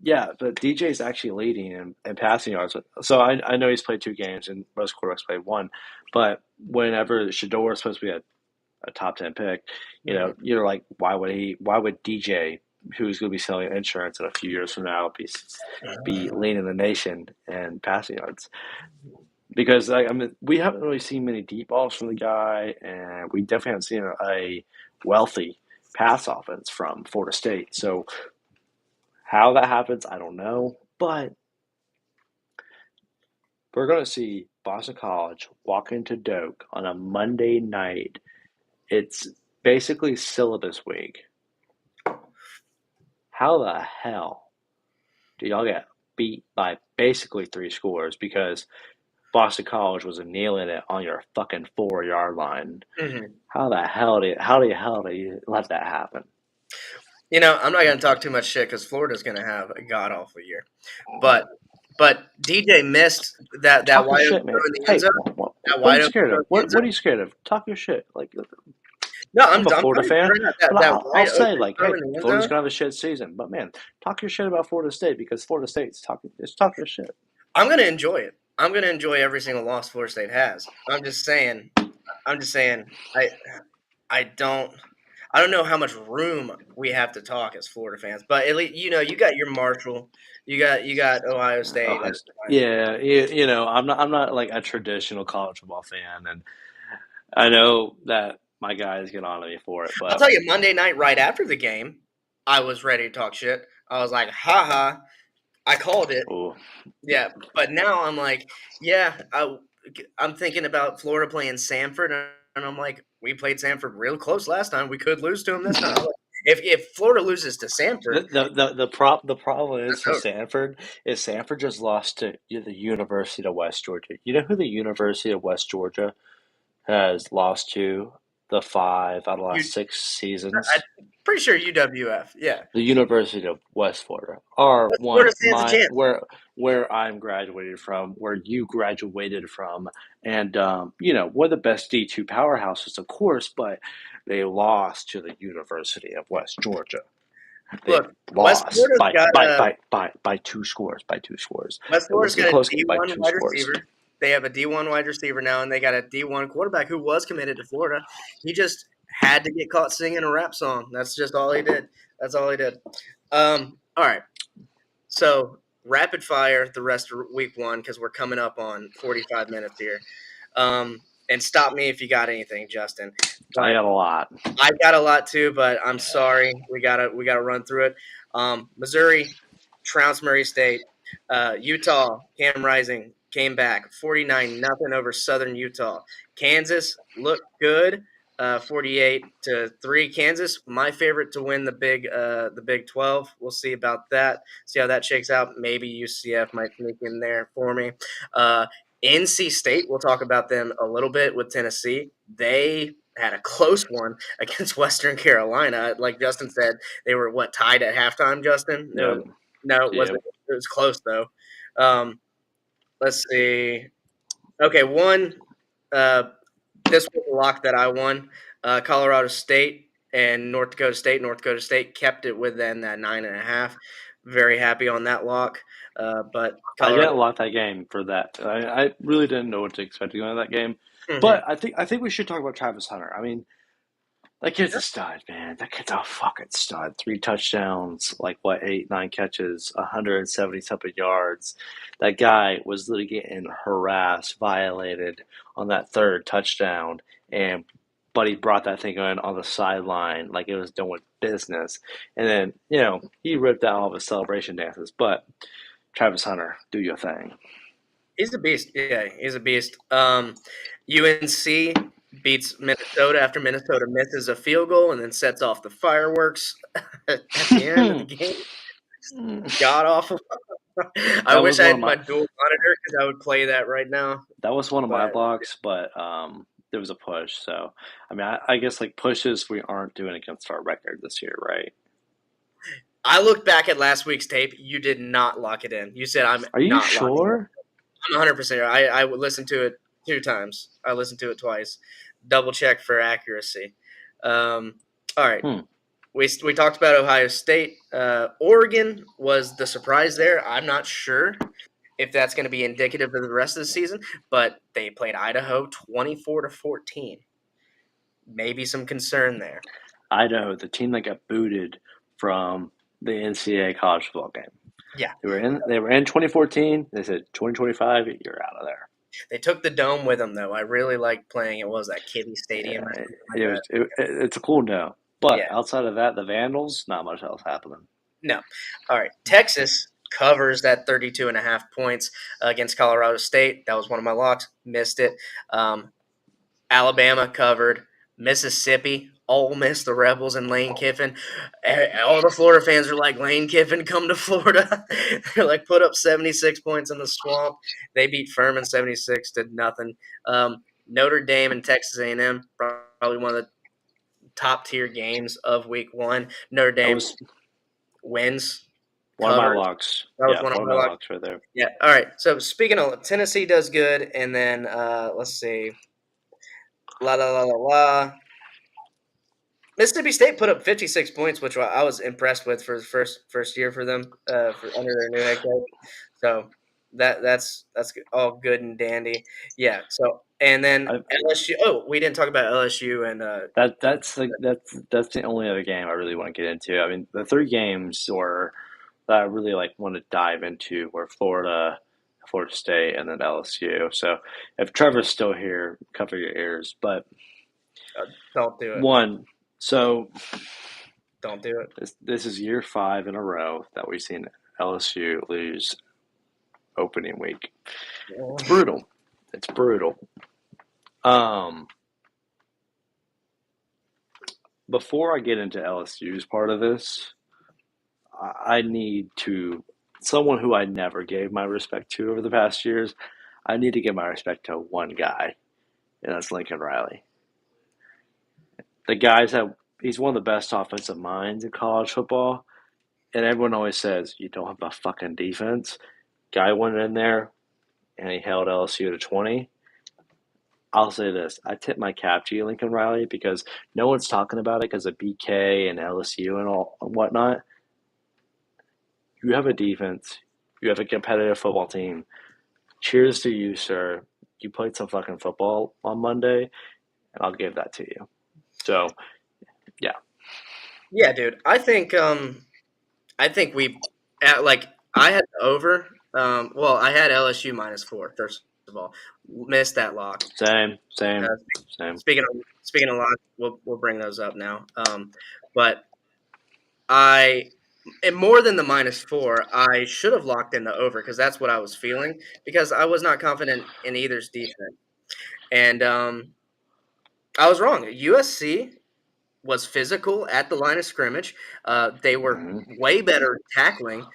Yeah, but DJ is actually leading in passing yards. So I know he's played 2 games, and most quarterbacks played 1. But whenever Shedeur is supposed to be a top 10 pick, you're like, why would DJ, who's going to be selling insurance in a few years from now, be leading the nation in passing yards? Because we haven't really seen many deep balls from the guy, and we definitely haven't seen a wealthy pass offense from Florida State. So how that happens, I don't know. But we're going to see Boston College walk into Doak on a Monday night. It's basically syllabus week. How the hell do y'all get beat by basically 3 scores because Boston College was nailing it on your fucking 4-yard line? Mm-hmm. How the hell do you let that happen? I'm not going to talk too much shit because Florida's going to have a god awful year, but DJ missed that Talk your wide shit, open man. throw in the end Hey, zone. what That are you wide open scared throw of? in the end What are zone. you scared of? Talk your shit. Like, No, I'm a Florida talking fan, straight up. but That I'll wide say, open like, throw hey, in the end Florida's zone. gonna have a shit season. But man, talk your shit about Florida State because Florida State's talking. It's talk your shit. I'm going to enjoy it. I'm going to enjoy every single loss Florida State has. I'm just saying. I don't know how much room we have to talk as Florida fans, but at least you got your Marshall, you got Ohio State. Yeah, I'm not like a traditional college football fan, and I know that my guys get on to me for it, I'll but tell you, Monday night right after the game, I was ready to talk shit. I was like, haha, I called it. ooh, Yeah, but now I'm like, yeah, I'm thinking about Florida playing Samford, and I'm like, we played Samford real close last time. We could lose to them this time. If Florida loses to Samford, the problem is that's for over. Sanford just lost to the University of West Georgia. You know who the University of West Georgia has lost to the 5 out of the You, last 6 I'm seasons? pretty sure UWF. Yeah, The University of West Florida are but one Florida stands a chance. where I'm graduated from, where you graduated from, and one of the best D2 powerhouses, of course, but they lost to the University of West Georgia. They Look, West lost Florida's got by 2 scores. By 2 scores. West It Florida's wasn't a got a close game by D1 2 wide scores. receiver. They have a D1 wide receiver now, and they got a D1 quarterback who was committed to Florida. He just had to get caught singing a rap song. That's just all he did. That's all he did. All right. So rapid fire the rest of week 1 because we're coming up on 45 minutes here. And stop me if you got anything, Justin. I But got a lot. I've got a lot too, but I'm sorry. We gotta run through it. Missouri trounced Murray State. Utah, Cam Rising came back 49-0 over Southern Utah. Kansas looked good, 48-3. Kansas, my favorite to win the Big 12. We'll see about that. See how that shakes out. Maybe UCF might sneak in there for me. NC State, we'll talk about them a little bit with Tennessee. They had a close one against Western Carolina. Like Justin said, they were tied at halftime. Justin, Yep. no, it wasn't. Yep. It was close though. Let's see. Okay, one. This was a lock that I won. Colorado State and North Dakota State. North Dakota State kept it within that 9.5. Very happy on that lock. But I Colorado. didn't lock that game for that. I really didn't know what to expect going into that game. Mhm. But I think we should talk about Travis Hunter. I mean, that kid's a stud, man. That kid's a fucking stud. 3 touchdowns, 8, 9 catches, 170-something yards. That guy was literally getting harassed, violated on that 3rd touchdown, and Buddy brought that thing on the sideline like it was doing business. And then, he ripped out all of his celebration dances. But Travis Hunter, do your thing. He's a beast. Yeah, he's a beast. UNC beats Minnesota after Minnesota misses a field goal and then sets off the fireworks at the end of the game. God awful. I That wish was I one had of my my dual monitor because I would play that right now. that was one of my But blocks, but there was a push. So I mean, I guess pushes we aren't doing against our record this year, right? I looked back at last week's tape. You did not lock it in. You said I'm Are you not locking it. sure? I'm 100%. I would listen to it 2 times. I listened to it twice. Double check for accuracy. All right. We talked about Ohio State. Oregon was the surprise there. I'm not sure if that's going to be indicative of the rest of the season, but they played Idaho 24-14. Maybe some concern there. Idaho, the team that got booted from the NCAA college football game. Yeah. They were in 2014. They said 2025, you're out of there. They took the dome with them, though. I really liked playing. It was that Kiddie Stadium. It's a cool dome. But Yeah. outside of that, the Vandals, not much else happening. No. All right. Texas covers that 32.5 points against Colorado State. That was one of my locks. Missed it. Alabama covered. Mississippi, Ole Miss, the Rebels, and Lane Kiffin. All the Florida fans are like, Lane Kiffin, come to Florida. They're like, put up 76 points in the swamp. They beat Furman 76 to nothing. Notre Dame and Texas A&M, probably one of the top tier games of week one. Notre That Dame was wins. one of my Covers. locks. That was Yeah, one of one of my my locks. locks right there. Yeah. All right. So speaking of Tennessee does good, and then let's see. La la la la la. Mississippi State put up 56 points, which I was impressed with for the first year for them for under their new head coach. So that's all good and dandy. Yeah. So and then LSU. Oh, we didn't talk about LSU and That's the only other game I really want to get into. I mean, the three games that I really want to dive into were Florida State, and then LSU. So if Trevor's still here, cover your ears. But don't do it. Don't do it. This is year 5 in a row that we've seen LSU lose opening week. It's brutal. It's brutal. Before I get into LSU's part of this, I need to someone who I never gave my respect to over the past years. I need to give my respect to one guy, and that's Lincoln Riley. The guy's he's one of the best offensive minds in college football, and everyone always says you don't have a fucking defense. Guy went in there and he held LSU to 20. I'll say this: I tip my cap to you, Lincoln Riley, because no one's talking about it because of BK and LSU and all and whatnot. You have a defense. You have a competitive football team. Cheers to you, sir. You played some fucking football on Monday, and I'll give that to you. So, yeah. Yeah, dude. I think we I had the over. Well, I had LSU -4. First of all, missed that lock. Same. Speaking of locks, we'll bring those up now. But and more than the -4, I should have locked in the over because that's what I was feeling because I was not confident in either's defense, and I was wrong. USC was physical at the line of scrimmage. They were way better tackling,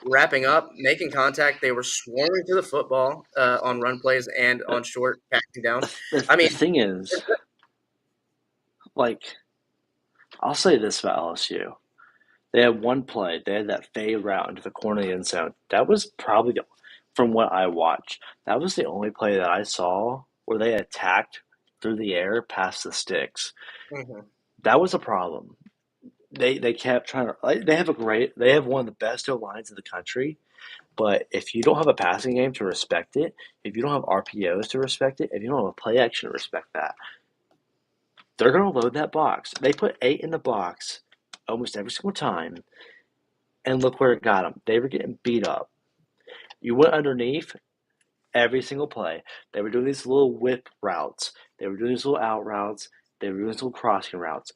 wrapping up, making contact. They were swarming to the football on run plays and on short passing downs. The thing is, I'll say this about LSU. They had one play. They had that fade route into the corner of the end zone. That was probably, from what I watched, that was the only play that I saw where they attacked through the air past the sticks. Mm-hmm. That was a problem. They kept trying to. They have one of the best O-lines in the country, but if you don't have a passing game to respect it, if you don't have RPOs to respect it, if you don't have a play action to respect that, they're going to load that box. They put 8 in the box almost every single time, and look where it got them. They were getting beat up. You went underneath every single play. They were doing these little whip routes. They were doing these little out routes. They were doing these little crossing routes.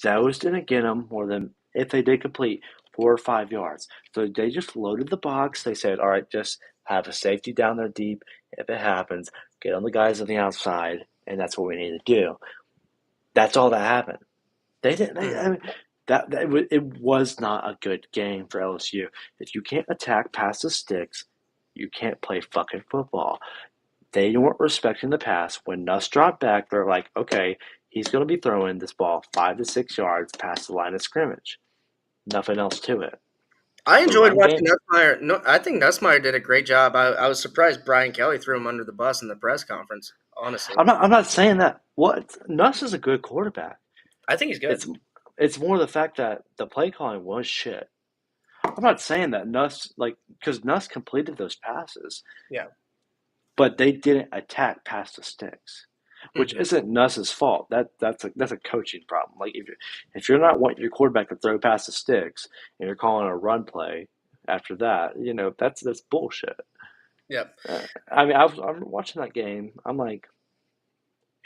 Those didn't get them more than, if they did complete, 4 or 5 yards. So they just loaded the box. They said, all right, just have a safety down there deep. If it happens, get on the guys on the outside, and that's what we need to do. That's all that happened. They didn't. It was not a good game for LSU. If you can't attack past the sticks, you can't play fucking football. They weren't respecting the pass. When Nuss dropped back, they're like, okay, he's going to be throwing this ball 5 to 6 yards past the line of scrimmage. Nothing else to it. I enjoyed watching Nussmeier. No, I think Nussmeier did a great job. I was surprised Brian Kelly threw him under the bus in the press conference. Honestly, I'm not saying that. Nuss is a good quarterback. I think he's good. It's more the fact that the play calling was shit. I'm not saying that Nuss, because Nuss completed those passes. Yeah. But they didn't attack past the sticks, which isn't Nuss's fault. That's a coaching problem. If you're not wanting your quarterback to throw past the sticks and you're calling a run play after that, that's bullshit. Yep. I'm watching that game. I'm like,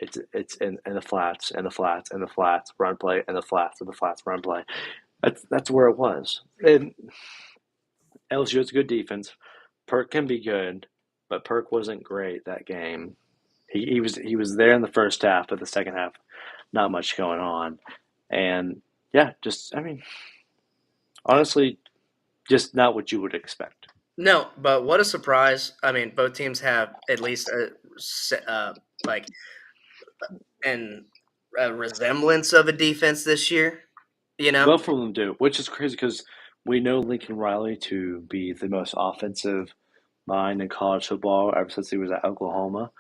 It's in the flats and the flats and the flats run play and the flats and the flats run play. That's where it was. And LSU has a good defense. Perk can be good, but Perk wasn't great that game. He was there in the first half, but the second half, not much going on. And yeah, just I mean, honestly, just not what you would expect. No, but what a surprise! I mean, both teams have at least like an a resemblance of a defense this year. You know, Both of them do, which is crazy because we know Lincoln Riley to be the most offensive mind in college football ever since he was at Oklahoma.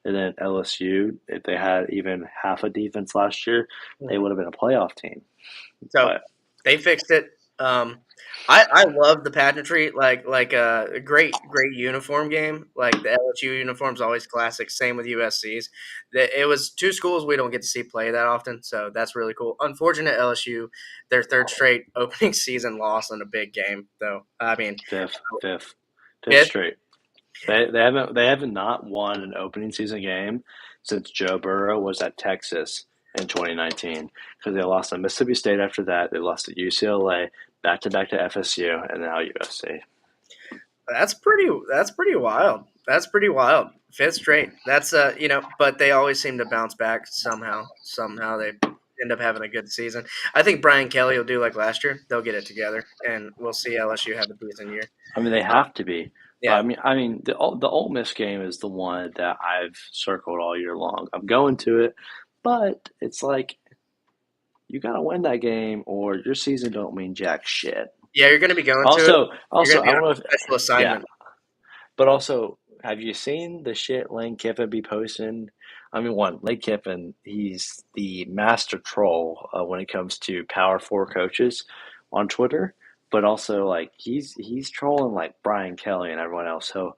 And then LSU, if they had even half a defense last year, they would have been a playoff team. so But they fixed it. I love the pageantry, like a great uniform game. Like the LSU uniform's always classic. Same with USC's. It was two schools we don't get to see play that often, so that's really cool. Unfortunate LSU, their third straight opening season loss in a big game, though. I mean, fifth fifth. straight. They haven't not won an opening season game since Joe Burrow was at Texas in 2019 because they lost to Mississippi State after that. They lost to UCLA, back to FSU, and now USC. That's pretty wild. That's pretty wild. Fifth straight. That's but they always seem to bounce back somehow. Somehow they end up having a good season. I think Brian Kelly will do like last year. They'll get it together, and we'll see LSU have a decent year. I mean, they have to be. Yeah. I mean, the Ole Miss game is the one that I've circled all year long. I'm going to it, but it's like you got to win that game, or your season don't mean jack shit. Yeah, you're going to be going to Also, it. also, You're I gonna don't be know on if a special assignment. but also, have you seen the shit Lane Kiffin be posting? I mean, one, Lane Kiffin, he's the master troll when it comes to Power Four coaches on Twitter, but also like he's trolling like Brian Kelly and everyone else. So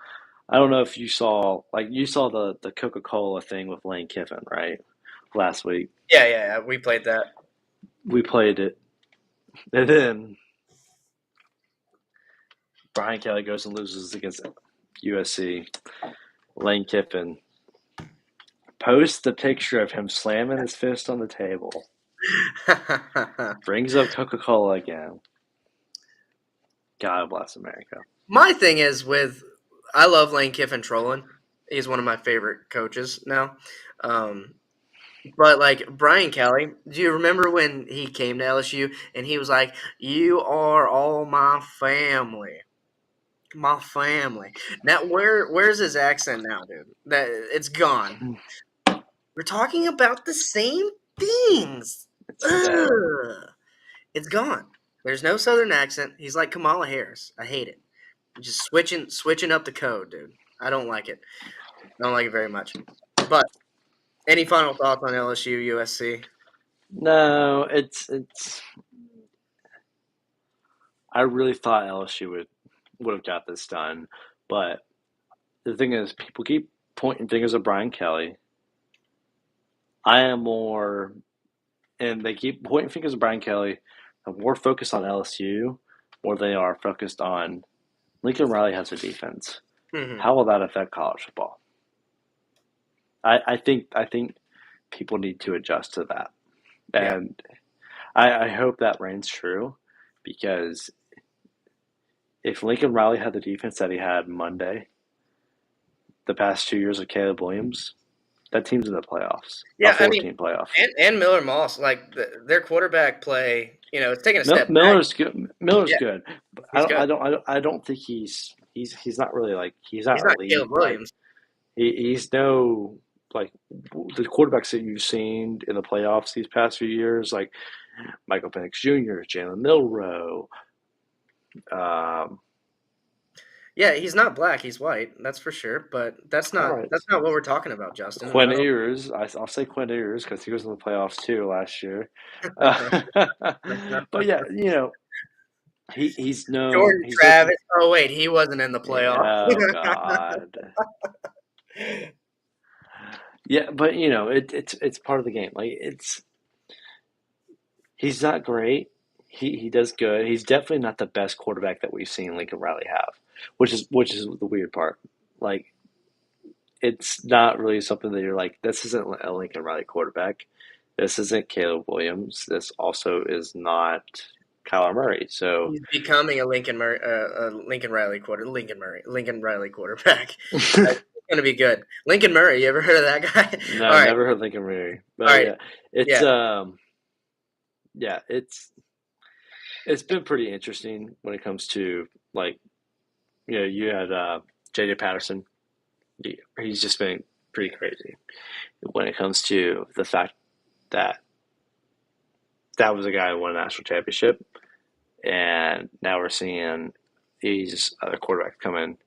I don't know if you saw the Coca-Cola thing with Lane Kiffin, right? Last week Yeah. We played that. we played it, and then Brian Kelly goes and loses against USC. Lane Kiffin posts the picture of him slamming his fist on the table. Brings up Coca-Cola again. God bless America. My thing is I love Lane Kiffin trolling. He's one of my favorite coaches now. But like Brian Kelly, do you remember when he came to LSU and he was like, "You are all my family, my family." Now, where's his accent now, dude? That it's gone. We're talking about the same things. Ugh. It's gone. There's no Southern accent. He's like Kamala Harris. I hate it. Just switching up the code, dude. I don't like it. I don't like it very much. But any final thoughts on LSU USC? No, it's. I really thought LSU would have got this done, but the thing is, people keep pointing fingers at Brian Kelly. I am more, and they keep pointing fingers at Brian Kelly. I'm more focused on LSU, more they are focused on Lincoln Riley has a defense. Mm-hmm. How will that affect college football? I think people need to adjust to that, and I hope that reigns true, because if Lincoln Riley had the defense that he had Monday, the past 2 years of Caleb Williams, that team's in the playoffs. Yeah, a 14 playoff. And Miller Moss, like their quarterback play, it's taking a step Miller's back. good. Miller's good. He's good. I don't think he's not really like he's not elite. Caleb Williams. He's no like the quarterbacks that you've seen in the playoffs these past few years, like Michael Penix Jr., Jalen Milroe. Yeah, he's not black; he's white. That's for sure. But that's not Right. that's not what we're talking about, Justin. Quinn Ewers, I'll say Quinn Ewers because he was in the playoffs too last year. But yeah, he's no Jordan he's Travis. Oh wait, he wasn't in the playoffs. Oh God. Yeah, but it's part of the game. Like he's not great. He does good. He's definitely not the best quarterback that we've seen Lincoln Riley have, which is the weird part. Like it's not really something that you're like, this isn't a Lincoln Riley quarterback. This isn't Caleb Williams. This also is not Kyler Murray. So He's becoming a Lincoln Riley quarterback. That's going to be good. Lincoln Murray, you ever heard of that guy? no, All right, never heard Lincoln Murray. But all right, yeah, it's it's been pretty interesting when it comes to like you had JJ Patterson. He's just been pretty crazy when it comes to the fact that that was a guy who won a national championship, and now we're seeing these other quarterbacks come in,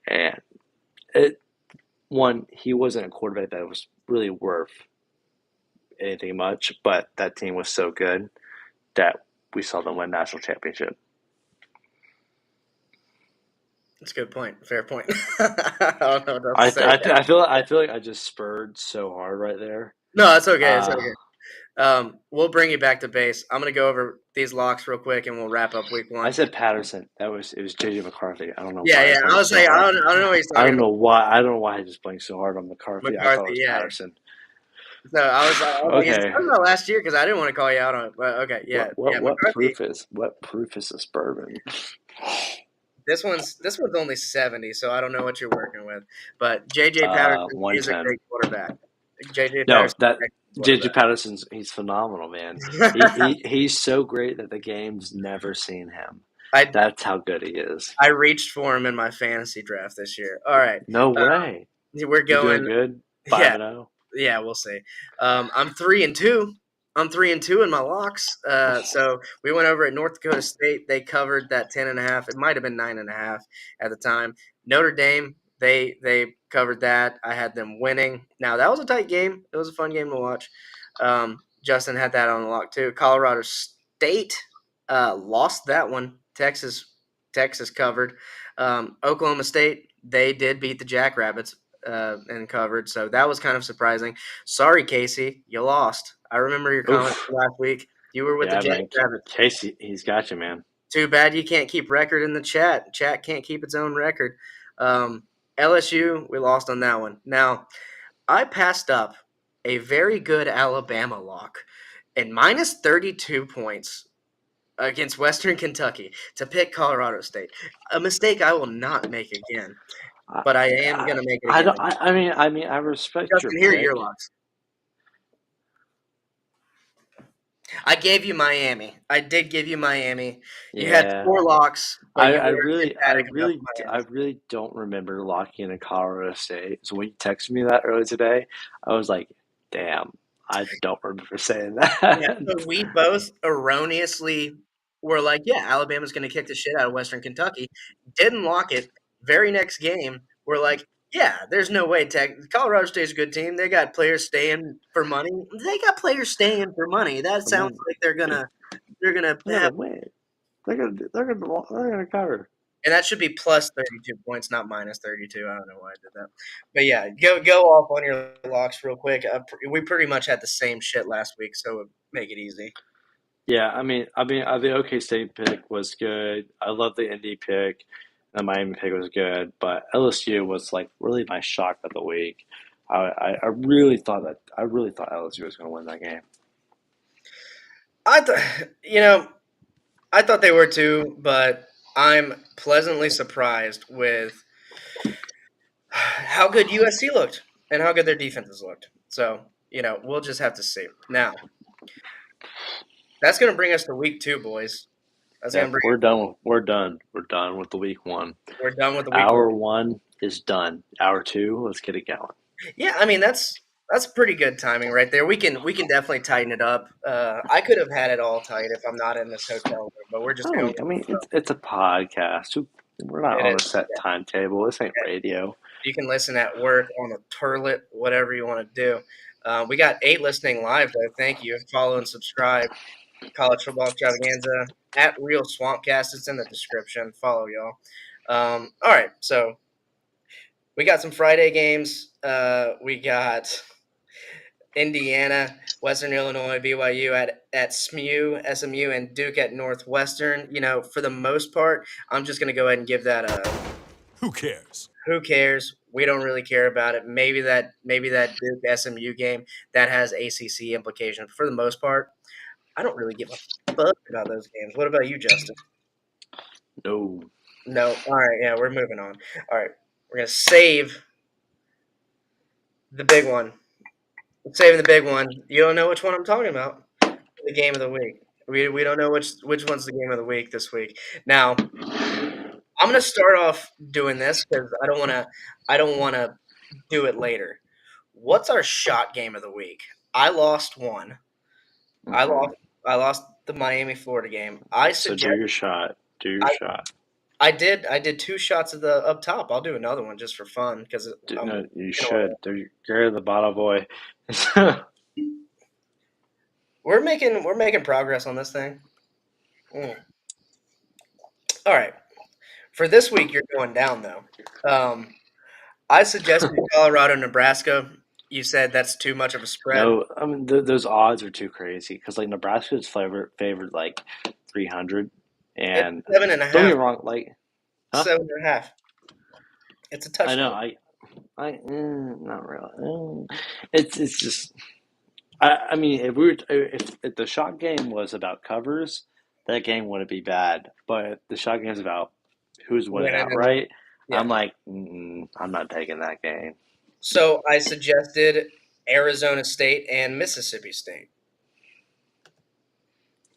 and he wasn't a quarterback that was really worth anything much, but that team was so good that we saw them win national championship. that's a good point. Fair point. I don't know what else to say. I feel like I just spurred so hard right there. No, that's okay. It's okay. We'll bring you back to base. I'm gonna go over these locks real quick, and we'll wrap up week 1. I said Patterson. It was JJ McCarthy. I don't know. Yeah, why I was like, I don't know what he's talking I don't know why. I don't know why I just blinked so hard on McCarthy. I thought it was yeah. Patterson. So I was like, he's Okay. talking about last year because I didn't want to call you out on it. But okay, yeah. What McCarthy, proof is this bourbon? This one's only 70, so I don't know what you're working with. But JJ Patterson is a 110. great quarterback. JJ No, Patterson. that JJ Patterson's he's phenomenal, man. He's so great that the game's never seen him. That's how good he is. I reached for him in my fantasy draft this year. All right. No way. We're going You're doing good. 5-0. Yeah, we'll see. I'm 3-2. I'm 3-2 in my locks. So we went over at North Dakota State. They covered that 10.5. It might have been 9.5 at the time. Notre Dame, they covered that. I had them winning. Now that was a tight game. It was a fun game to watch. Justin had that on the lock too. Colorado State lost that one. Texas covered. Oklahoma State, they did beat the Jackrabbits and covered. So that was kind of surprising. Sorry, Casey, you lost. I remember your comments last week. You were with the Jackrabbits. Casey, he's got you, man. Too bad you can't keep record in the chat. Chat can't keep its own record. LSU, we lost on that one. Now, I passed up a very good Alabama lock and minus 32 points against Western Kentucky to pick Colorado State. A mistake I will not make again, but I am going to make it again. I mean, I respect Justin, your here are your locks. I gave you Miami. I did give you Miami. You had 4 locks. I really don't remember locking in Colorado State. So when you texted me that earlier today, I was like, damn, I don't remember saying that. Yeah, so we both erroneously were like, yeah, Alabama's going to kick the shit out of Western Kentucky. Didn't lock it. Very next game, we're like, yeah, there's no way. Colorado State's a good team. They got players staying for money. They got players staying for money. That sounds like they're gonna win. They're gonna cover. And that should be plus 32 points, not minus 32. I don't know why I did that. But yeah, go off on your locks real quick. We pretty much had the same shit last week, so it would make it easy. Yeah, I mean, the OK State pick was good. I love the Indy pick. The Miami pick was good, but LSU was like really my shock of the week. I really thought LSU was going to win that game. I thought they were too, but I'm pleasantly surprised with how good USC looked and how good their defenses looked. So, we'll just have to see. Now, that's going to bring us to week 2, boys. We're done. We're done with the week 1. We're done with the week Hour 1 is done. Hour 2, let's get it going. Yeah, I mean that's pretty good timing right there. We can definitely tighten it up. I could have had it all tight if I'm not in this hotel room, but we're just going. I mean, it's a podcast. We're not on a set timetable. This ain't radio. You can listen at work, on the toilet, whatever you want to do. We got 8 listening live, though. Thank you. Follow and subscribe. College Football Extravaganza at Real Swampcast. It's in the description. Follow y'all. All right, so we got some Friday games. We got Indiana, Western Illinois, BYU at SMU, and Duke at Northwestern. For the most part, I'm just going to go ahead and give that a Who cares? who cares. We don't really care about it. Maybe that Duke SMU game that has ACC implications. For the most part, I don't really give a fuck about those games. What about you, Justin? No. No. All right. Yeah, we're moving on. All right, we're gonna save the big one. I'm saving the big one. You don't know which one I'm talking about. The game of the week. We don't know which one's the game of the week this week. Now I'm gonna start off doing this because I don't wanna do it later. What's our shot game of the week? I lost one. I lost I lost the Miami Florida game. So do your shot. Do your I, shot. I did two shots of the up top. I'll do another one just for fun because No, you should. You're the bottle boy. we're making progress on this thing. All right. For this week, you're going down though. I suggested Colorado, Nebraska. You said that's too much of a spread. No, I mean those odds are too crazy because like Nebraska's favored like 300, and It's 7.5. don't get me wrong, like 7.5. It's a touchdown. I know, not really. It's just I mean if the shot game was about covers, that game wouldn't be bad. But the shot game is about who's winning outright. Yeah. I'm like, I'm not taking that game. So I suggested Arizona State and Mississippi State.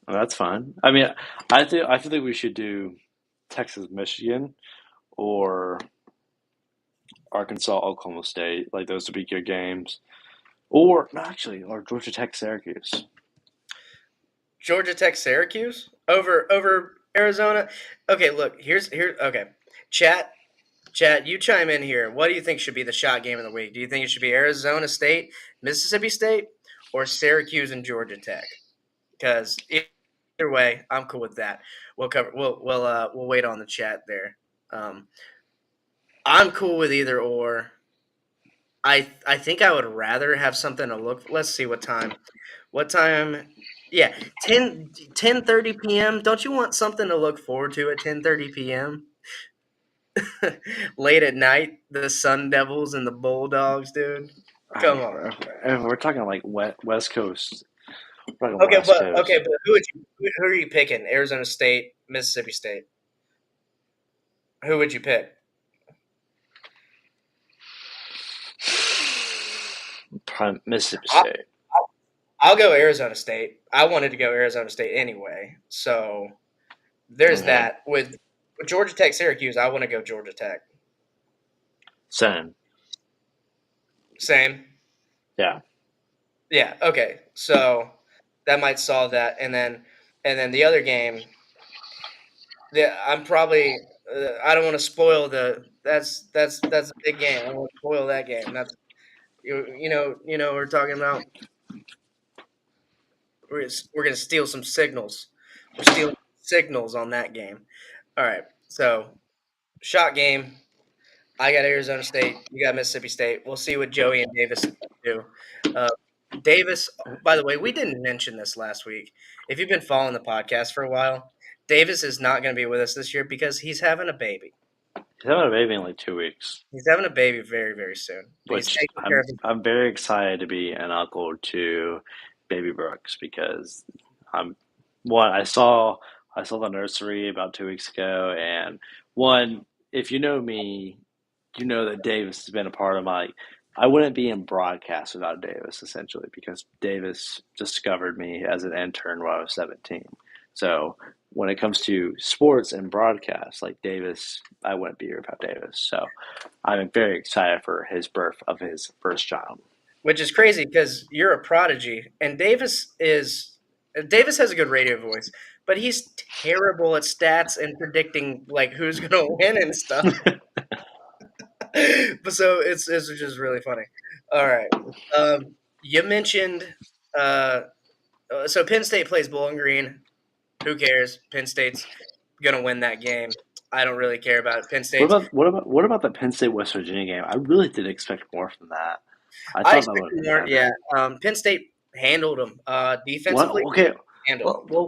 Well, that's fine. I mean, I feel like we should do Texas, Michigan, or Arkansas, Oklahoma State. Like those would be good games. Or Georgia Tech, Syracuse. Georgia Tech, Syracuse over Arizona. Okay, look, here's okay. Chat, you chime in here. What do you think should be the shot game of the week? Do you think it should be Arizona State, Mississippi State, or Syracuse and Georgia Tech? Because either way, I'm cool with that. We'll wait on the chat there. I'm cool with either or. I think I would rather have something to look. Let's see what time. What time? Yeah, 10:30 p.m. Don't you want something to look forward to at 10:30 p.m.? Late at night, the Sun Devils and the Bulldogs, dude. Come on. We're talking like West Coast. Okay, but who are you picking? Arizona State, Mississippi State. Who would you pick? Mississippi State. I'll go Arizona State. I wanted to go Arizona State anyway, so there's that. With Georgia Tech, Syracuse, I want to go Georgia Tech. Same. Yeah. Yeah. Okay. So that might solve that, and then the other game. Yeah, I'm probably. I don't want to spoil the. That's a big game. I don't want to spoil that game. That's you know we're talking about. We're gonna steal some signals. We're stealing signals on that game. All right. So shot game. I got Arizona State. You got Mississippi State. We'll see what Joey and Davis do. Davis, by the way, we didn't mention this last week. If you've been following the podcast for a while, Davis is not going to be with us this year because he's having a baby. He's having a baby in like 2 weeks. He's having a baby very, very soon. Which I'm very excited to be an uncle to baby Brooks because I saw the nursery about 2 weeks ago, and if you know me, you know that Davis has been a part of I wouldn't be in broadcast without Davis, essentially, because Davis discovered me as an intern when I was 17. So when it comes to sports and broadcast, like Davis, I wouldn't be here without Davis. So I'm very excited for his birth of his first child. Which is crazy because you're a prodigy, and Davis has a good radio voice, but he's terrible at stats and predicting like who's going to win and stuff. But so it's just really funny. All right, you mentioned so Penn State plays Bowling Green. Who cares? Penn State's gonna win that game. I don't really care about it. Penn State. What about the Penn State West Virginia game? I really did expect more from that. I thought that would be better. Yeah. Penn State handled them defensively.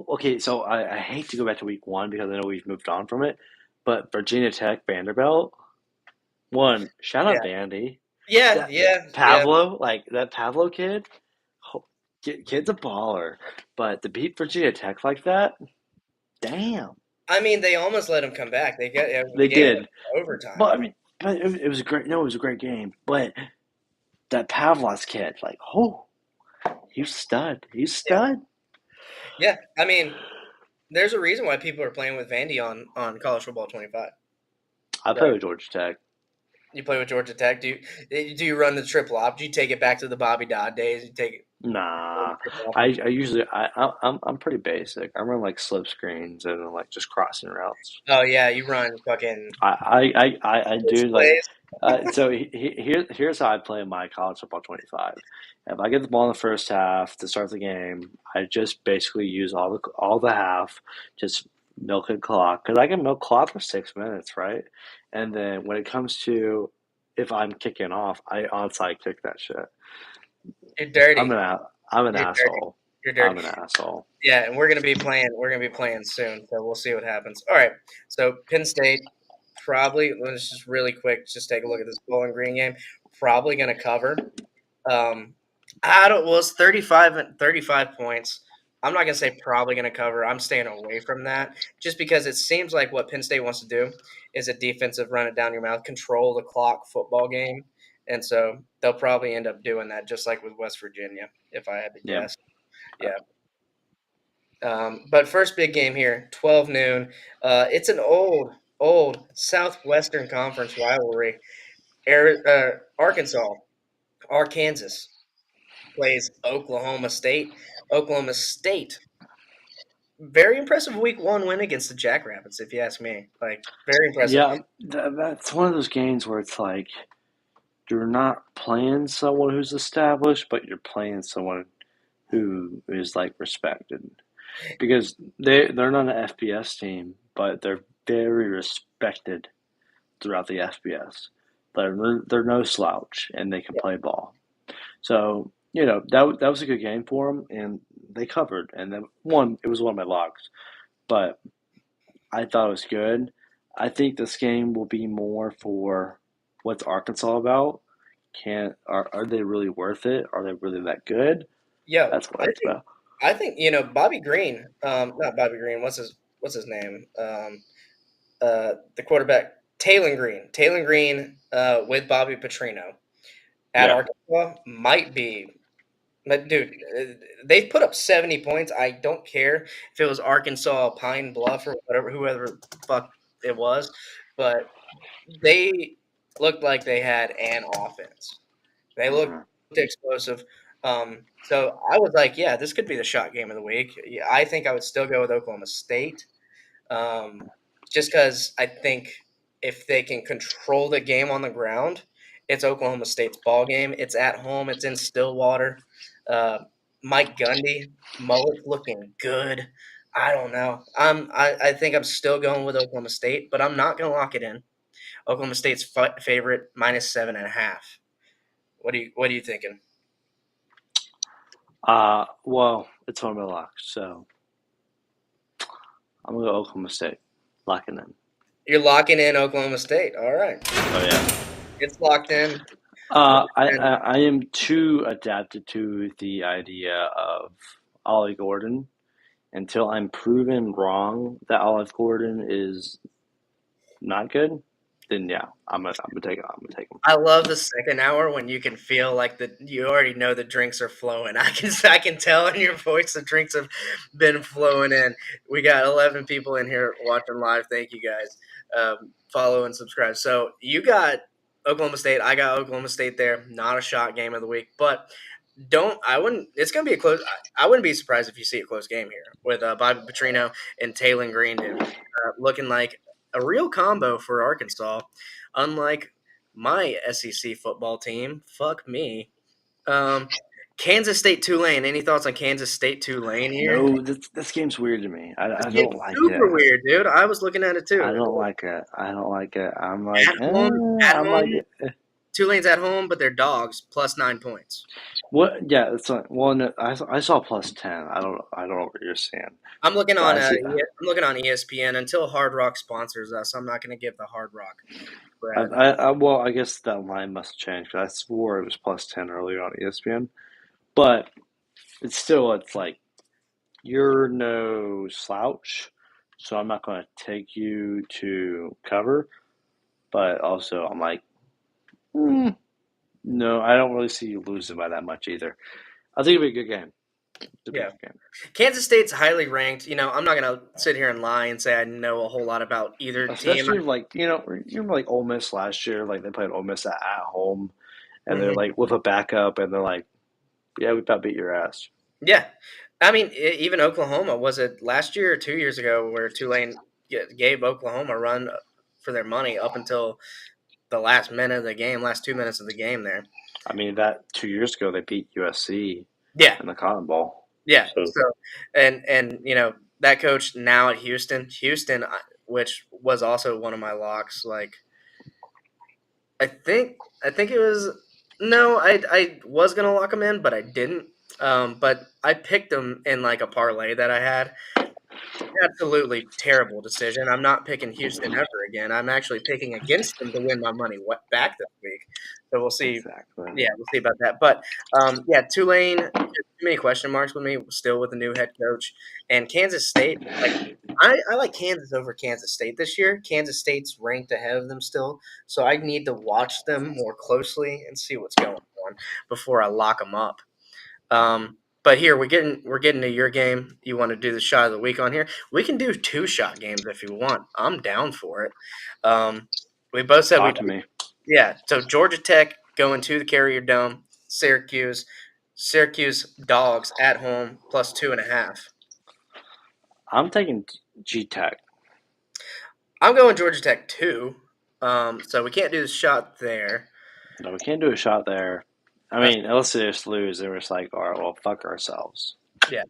Okay. So I hate to go back to week one because I know we've moved on from it, but Virginia Tech, Vanderbilt. One, shout out Yeah. Vandy. Yeah, yeah. Pavlo, like that Pavlo kid, kid's a baller. But to beat Virginia Tech like that, damn. I mean, they almost let him come back. The They game went did. to overtime. But I mean, it was a great. No, it was a great game. But that Pavlos kid, like, oh, he's stud. He's stud. Yeah, I mean, there's a reason why people are playing with Vandy on College Football 25. I play with Georgia Tech. You play with Georgia Tech. Do you run the triple op? Do you take it back to the Bobby Dodd days? You take it. Nah, I usually I'm pretty basic. I run like slip screens and like just crossing routes. Oh yeah, you run fucking I do like plays. so here's how I play my college football 25. If I get the ball in the first half to start the game, I just basically use all the half, just milk the clock because I can milk clock for 6 minutes, right? And then when it comes to if I'm kicking off, I onside kick that shit. You're dirty. I'm an You're asshole. You're dirty. I'm an asshole. Yeah, and we're gonna be playing soon, so we'll see what happens. All right, so Penn State probably. Let's just really quick, just take a look at this Bowling Green game. Probably gonna cover. I don't. Well, it's 35 points. I'm not gonna say probably gonna cover. I'm staying away from that just because it seems like what Penn State wants to do is a defensive run it down your mouth, control the clock football game, and so they'll probably end up doing that, just like with West Virginia, if I had to Yeah. guess. Yeah. But first big game here, 12 noon. It's an old Southwestern Conference rivalry. Arkansas plays Oklahoma State. Oklahoma State, very impressive week 1 win against the Jackrabbits, if you ask me. Like, very impressive. Yeah, that's one of those games where it's like you're not playing someone who's established, but you're playing someone who is like respected because they're not an FBS team, but they're very respected throughout the FBS. They're no slouch and they can play ball. So that was a good game for them, and they covered. And then it was one of my locks, but I thought it was good. I think this game will be more for what's Arkansas about. Are they really worth it? Are they really that good? Yeah, That's what it's about. I think Bobby Green, not Bobby Green. What's his name? The quarterback, Taylor Green, with Bobby Petrino at Arkansas might be. But dude, they put up 70 points. I don't care if it was Arkansas, Pine Bluff, or whoever the fuck it was, but they looked like they had an offense. They looked explosive. So I was like, yeah, this could be the shot game of the week. Yeah, I think I would still go with Oklahoma State, just because I think if they can control the game on the ground, it's Oklahoma State's ball game. It's at home. It's in Stillwater. Mike Gundy, mullet looking good. I don't know. I think I'm still going with Oklahoma State, but I'm not going to lock it in. Oklahoma State's favorite -7.5. What are you thinking? Well, it's one of my locks, so I'm gonna go Oklahoma State. Locking in. You're locking in Oklahoma State. All right. Oh yeah. It's locked in. I am too adapted to the idea of Ollie Gordon until I'm proven wrong that Olive Gordon is not good. Then yeah, I'm gonna take him. I love the second hour when you can feel like you already know the drinks are flowing. I can tell in your voice the drinks have been flowing in. We got 11 people in here watching live. Thank you guys. Follow and subscribe. So you got Oklahoma State. I got Oklahoma State there. Not a shot game of the week, but it's going to be a close. I wouldn't be surprised if you see a close game here with Bobby Petrino and Taylor Green, looking like a real combo for Arkansas. Unlike my SEC football team, fuck me. Kansas State Tulane. Any thoughts on Kansas State Tulane here? No, this game's weird to me. I don't like it. Super weird, dude. I was looking at it too. I don't like it. I'm like, at home, like it. Tulane's at home, but they're dogs, plus 9 points. What? Yeah, it's like, well, no, I saw plus 10. I don't know what you're saying. I'm looking But on I I'm looking on ESPN. Until Hard Rock sponsors us, I'm not going to give the Hard Rock credit. well, I guess that line must change. 'Cause I swore it was plus 10 earlier on ESPN, but it's like you're no slouch, so I'm not going to take you to cover. But also, I'm like, no, I don't really see you losing by that much either. I think it'll be a good game. Yeah. Kansas State's highly ranked. I'm not going to sit here and lie and say I know a whole lot about either Especially team. like you remember like Ole Miss last year, like they played Ole Miss at home, and they're Mhm. like with a backup, and they're like, yeah, we about beat your ass. Yeah. I mean, even Oklahoma, was it last year or 2 years ago where Tulane gave Oklahoma a run for their money up until the last 2 minutes of the game there. I mean, that 2 years ago they beat USC Yeah. in the Cotton Bowl. Yeah. So And that coach now at Houston, which was also one of my locks. Like, I think it was no, I was gonna lock him in, but I didn't. But I picked him in like a parlay that I had. Absolutely terrible decision. I'm not picking Houston ever again. I'm actually picking against them to win my money back this week. So we'll see. exactly. Yeah, we'll see about that. But Tulane, too many question marks with me, still with the new head coach. And Kansas State, like I like Kansas over Kansas State this year. Kansas State's ranked ahead of them still, so I need to watch them more closely and see what's going on before I lock them up. But here we're getting to your game. You want to do the shot of the week on here? We can do 2 shot games if you want. I'm down for it. We both said Talk to me. yeah. So Georgia Tech going to the Carrier Dome. Syracuse dogs at home plus 2.5. I'm taking G Tech. I'm going Georgia Tech too. So we can't do the shot there. No, we can't do a shot there. I mean, unless they just lose, then we're just like, all right, well, fuck ourselves. Yeah.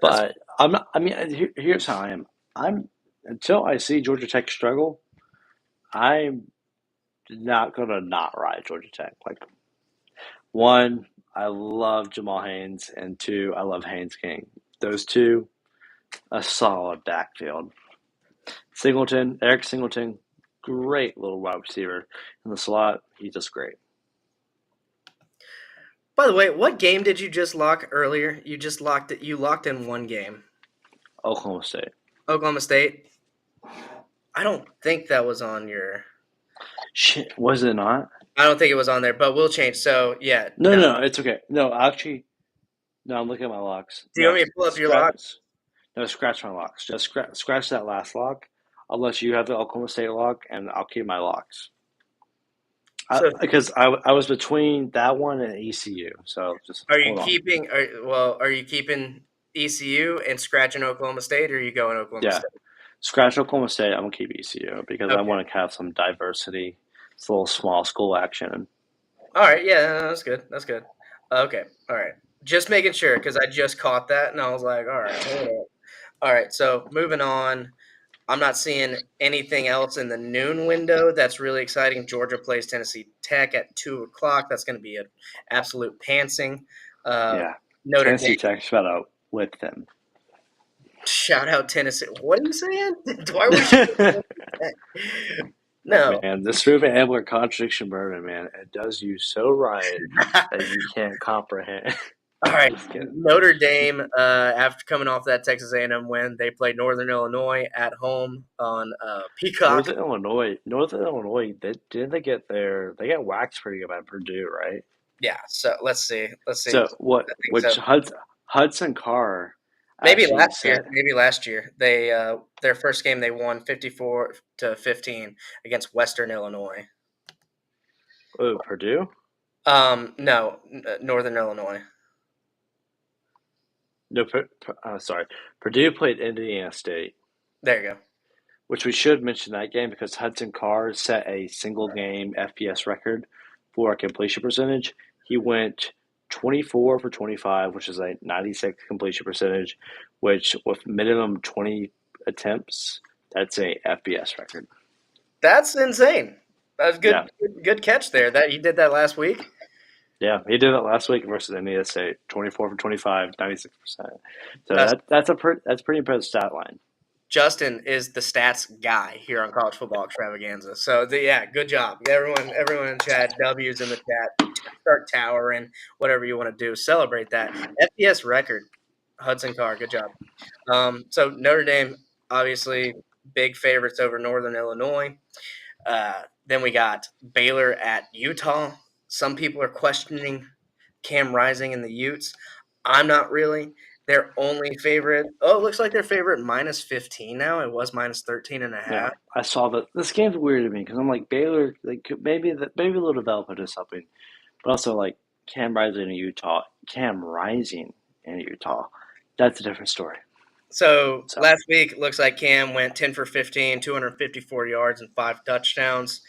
But I'm not. I mean, here's how I am. Until I see Georgia Tech struggle, I'm not gonna not ride Georgia Tech. Like, one, I love Jamal Haynes, and two, I love Haynes King. Those two, a solid backfield. Eric Singleton, great little wide receiver in the slot. He's just great. By the way, what game did you just lock earlier? You just locked it. You locked in one game. Oklahoma State. Oklahoma State. I don't think that was on your. Shit, was it not? I don't think it was on there, but we'll change. So yeah. No, it's okay. No, actually, no. I'm looking at my locks. Do you want me to pull up your locks? No, scratch my locks. Just scratch that last lock. I'll let you have the Oklahoma State lock, and I'll keep my locks. Because I was between that one and ECU, so just Are you keeping ECU and scratching Oklahoma State, or are you going Oklahoma State? Scratch Oklahoma State. I'm gonna keep ECU because I want to have some diversity. It's a little small school action. All right, yeah, that's good. Okay, all right. Just making sure because I just caught that and I was like, all right, hold on. All right, so moving on. I'm not seeing anything else in the noon window that's really exciting. Georgia plays Tennessee Tech at 2:00. That's going to be an absolute pantsing. Tennessee Tech's about to whip them. Shout out Tennessee. What are you saying? Why were you? No, man, this Ruben Ambler contradiction bourbon, man, it does you so right that you can't comprehend. All right, Notre Dame, after coming off that Texas A&M win, they played Northern Illinois at home on Peacock. Northern Illinois, they got waxed pretty good by Purdue, right? Yeah, so let's see. So what? Hudson Carr? Maybe last year. They their first game they won 54-15 against Western Illinois. Oh, Purdue? No, Northern Illinois. No, sorry. Purdue played Indiana State. There you go. Which we should mention that game because Hudson Carr set a single game FBS record for a completion percentage. He went 24 for 25, which is a 96 completion percentage, which with minimum 20 attempts, that's a FBS record. That's insane. That was good. Good catch there. That you did that last week. Yeah, he did it last week versus Indiana State, 24 for 25, 96%. So Justin, that's pretty impressive stat line. Justin is the stats guy here on College Football Extravaganza. So good job, everyone in chat. W's in the chat. Start towering. Whatever you want to do, celebrate that FBS record. Hudson Carr, good job. So Notre Dame, obviously, big favorites over Northern Illinois. Then we got Baylor at Utah. Some people are questioning Cam Rising and the Utes. I'm not really. Their only favorite. Oh, it looks like their favorite minus 15 now. It was minus 13 and a Yeah, half. I saw that. This game's weird to me because I'm like Baylor, like maybe a little development or something, but also like Cam Rising in Utah, that's a different story. So So last week, it looks like Cam went 10 for 15, 254 yards, and 5 touchdowns.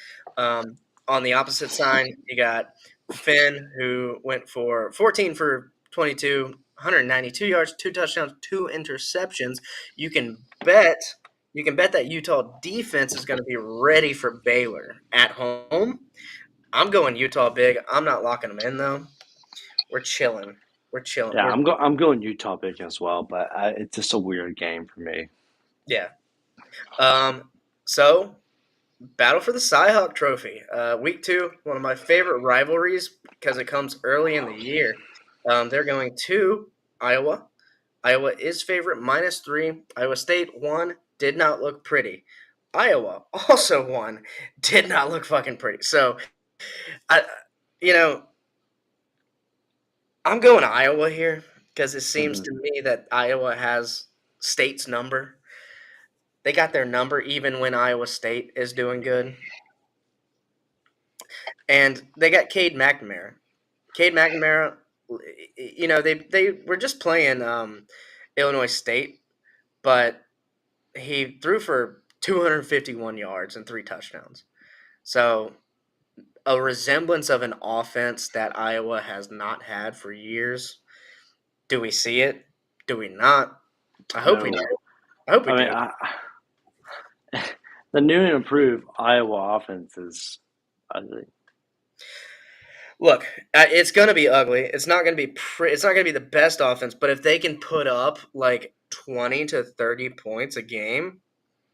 On the opposite side, you got Finn, who went for 14 for 22, 192 yards, 2 touchdowns, 2 interceptions. You can bet that Utah defense is going to be ready for Baylor at home. I'm going Utah big. I'm not locking them in though. We're chilling. We're chilling. yeah, I'm going Utah big as well, but it's just a weird game for me. Yeah. So battle for the Cyhawk Trophy. Week 2, one of my favorite rivalries because it comes early in the year. They're going to Iowa. Iowa is favorite -3. Iowa State won, did not look pretty. Iowa also won, did not look fucking pretty. So, I, you know, I'm going Iowa here because it seems Mm-hmm. to me that Iowa has State's number. They got their number even when Iowa State is doing good. And they got Cade McNamara. Cade McNamara, they were just playing Illinois State, but he threw for 251 yards and 3 touchdowns. So a resemblance of an offense that Iowa has not had for years. Do we see it? Do we not? I hope we No, do. I hope we I mean do. the new and improved Iowa offense is ugly. Look, it's going to be ugly. It's not going to be it's not going to be the best offense, but if they can put up like 20 to 30 points a game,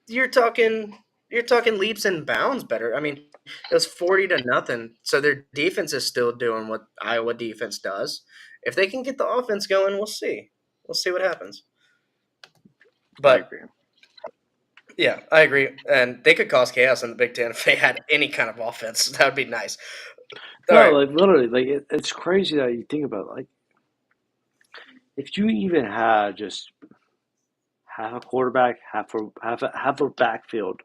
you're talking leaps and bounds better. I mean, it was 40-0, so their defense is still doing what Iowa defense does. If they can get the offense going, we'll see. We'll see what happens. I But agree. yeah, I agree. And they could cause chaos in the Big Ten if they had any kind of offense. That would be nice. All No, right. like literally, like it's crazy that you think about it. Like if you even had just half a quarterback, half a backfield,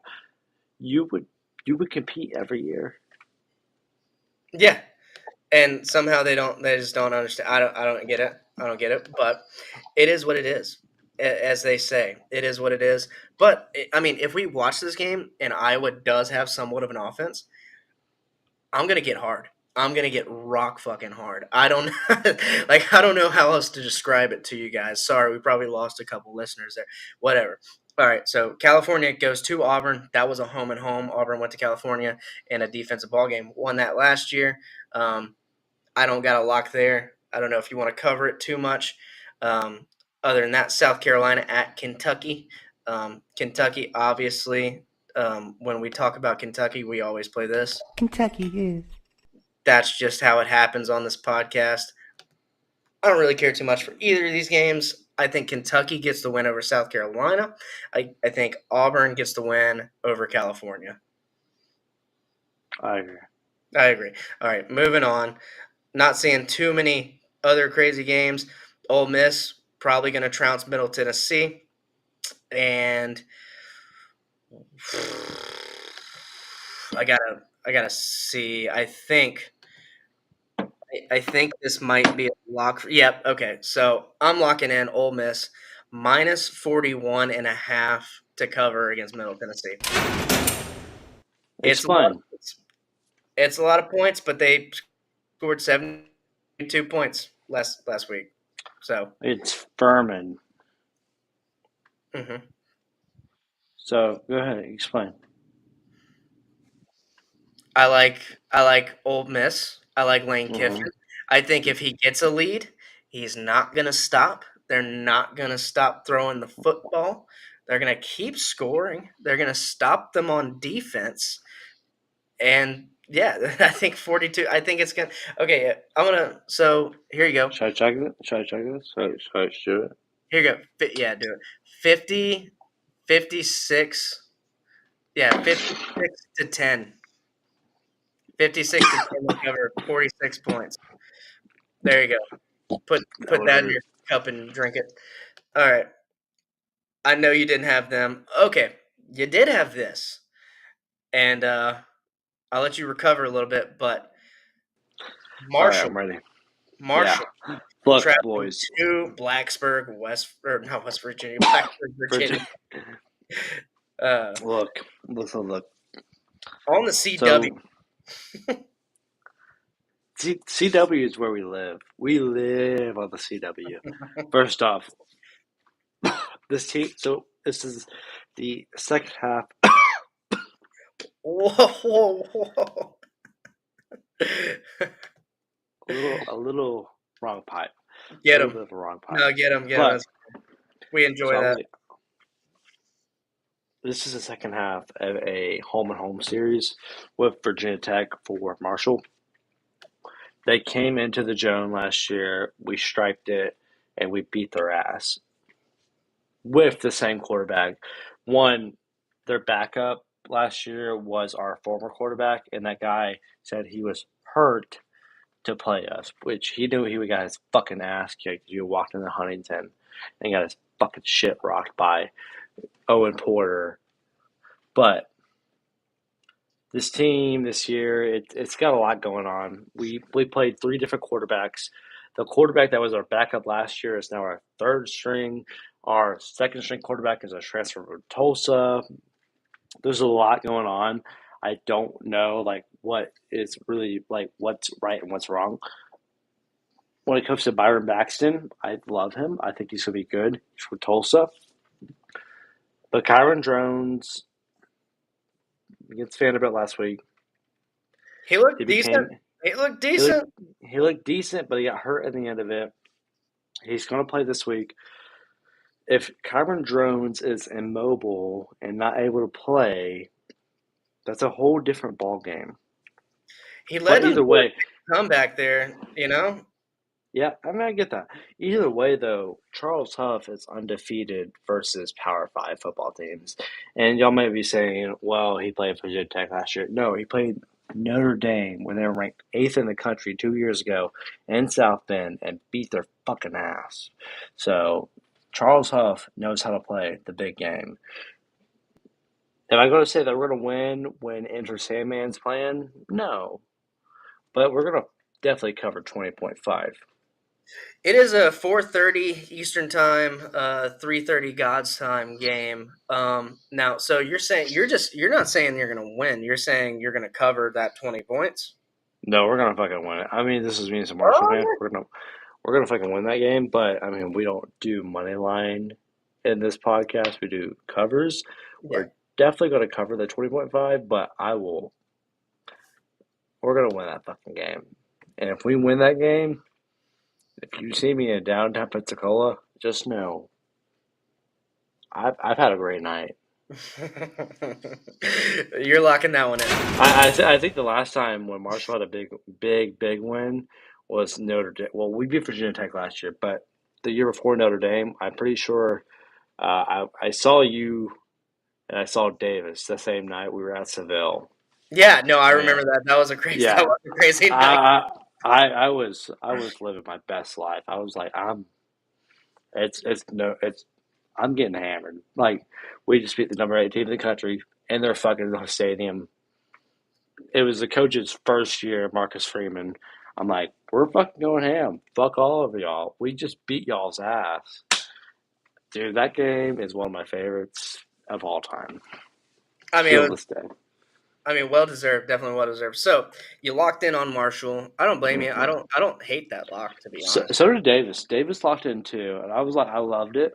you would compete every year. Yeah. And somehow they just don't understand. I don't get it. I don't get it. But it is what it is. As they say, it is what it is. But I mean, if we watch this game and Iowa does have somewhat of an offense, I'm gonna get hard. I'm gonna get rock fucking hard. I don't I don't know how else to describe it to you guys. Sorry, we probably lost a couple listeners there. Whatever. All right, so California goes to Auburn. That was a home and home. Auburn went to California in a defensive ball game. Won that last year. I don't got a lock there. I don't know if you want to cover it too much. Other than that, South Carolina at Kentucky. Kentucky, obviously, when we talk about Kentucky, we always play this. Kentucky is. That's just how it happens on this podcast. I don't really care too much for either of these games. I think Kentucky gets the win over South Carolina. I think Auburn gets the win over California. I agree. I agree. All right, moving on. Not seeing too many other crazy games. Ole Miss probably going to trounce Middle Tennessee. And I gotta see. I think this might be a lock. Yep. Okay. So I'm locking in Ole Miss minus 41.5 to cover against Middle Tennessee. Explain. It's a lot of points, but they scored 72 points last week. So It's Furman. mhm. So go ahead, explain. I like Ole Miss. I like Lane Mm-hmm. Kiffin. I think if he gets a lead, he's not gonna stop. They're not gonna stop throwing the football. They're gonna keep scoring. They're gonna stop them on defense. And yeah, I think 42. I think it's gonna. Okay, I'm gonna. So here you go. Should I check it? Should I check this? Should I do it? Here you go. Yeah, do it. 50, 56. Yeah, 56-10. 56-10 to cover 46 points. There you go. Put that in your cup and drink it. All right. I know you didn't have them. Okay, you did have this, and I'll let you recover a little bit. But All right, Marshall, I'm ready. Marshall, Look, traveling boys. to Blacksburg, not West Virginia, Blacksburg, Virginia. Look. On the CW. So, CW is where we live. We live on the CW. First off, this team. So this is the second half. Whoa. A little wrong pipe. Get a him. little bit of a wrong pipe. No, get him. But- We enjoy So that. this is the second half of a home and home series with Virginia Tech for Marshall. They came into the Joan last year. We striped it, and we beat their ass with the same quarterback. One, their backup last year was our former quarterback, and that guy said he was hurt to play us, which he knew he got his fucking ass kicked. You walked into Huntington and got his fucking shit rocked by Owen Porter. But this team this year, it's got a lot going on. We played three different quarterbacks. The quarterback that was our backup last year is now our third string. Our second string quarterback is a transfer from Tulsa. There's a lot going on. I don't know what is really what's right and what's wrong. When it comes to Byron Baxton, I love him. I think he's gonna be good. He's from Tulsa. But Kyron Jones against Vanderbilt last week. He looked decent. He looked decent. He looked decent, but he got hurt at the end of it. He's going to play this week. If Kyron Jones is immobile and not able to play, that's a whole different ball game. He led either way, comeback there, you know? Yeah, I mean, I get that. Either way, though, Charles Huff is undefeated versus Power 5 football teams. And y'all might be saying, well, he played for Virginia Tech last year. No, he played Notre Dame when they were ranked 8th in the country 2 years ago in South Bend and beat their fucking ass. So, Charles Huff knows how to play the big game. Am I going to say that we're going to win when Enter Sandman's playing? No. But we're going to definitely cover 20.5. It is a 4:30 Eastern time, 3:30 God's time game. Now, so you're not saying you're going to win. You're saying you're going to cover that 20 points. No, we're going to fucking win it. I mean, this is me as a Marshall fan. We're gonna fucking win that game. But I mean, we don't do money line in this podcast. We do covers. Yeah. We're definitely going to cover the 20.5. But we're going to win that fucking game. And if we win that game. If you see me in downtown Pensacola, just know I've had a great night. You're locking that one in. I think the last time when Marshall had a big win was Notre Dame. Well, we beat Virginia Tech last year, but the year before Notre Dame, I'm pretty sure I saw you and I saw Davis the same night we were at Seville. Yeah, no, I remember that. That was a crazy. Yeah. That was a crazy night. I was living my best life. I was like, I'm getting hammered. Like, we just beat the number 8 team in the country in their fucking stadium. It was the coach's first year, Marcus Freeman. I'm like, we're fucking going ham. Fuck all of y'all. We just beat y'all's ass. Dude, that game is one of my favorites of all time. I mean, Till this day. Well deserved, definitely well deserved. So you locked in on Marshall. I don't blame you. I don't hate that lock, to be honest. So did Davis. Davis locked in too, and I was like, I loved it.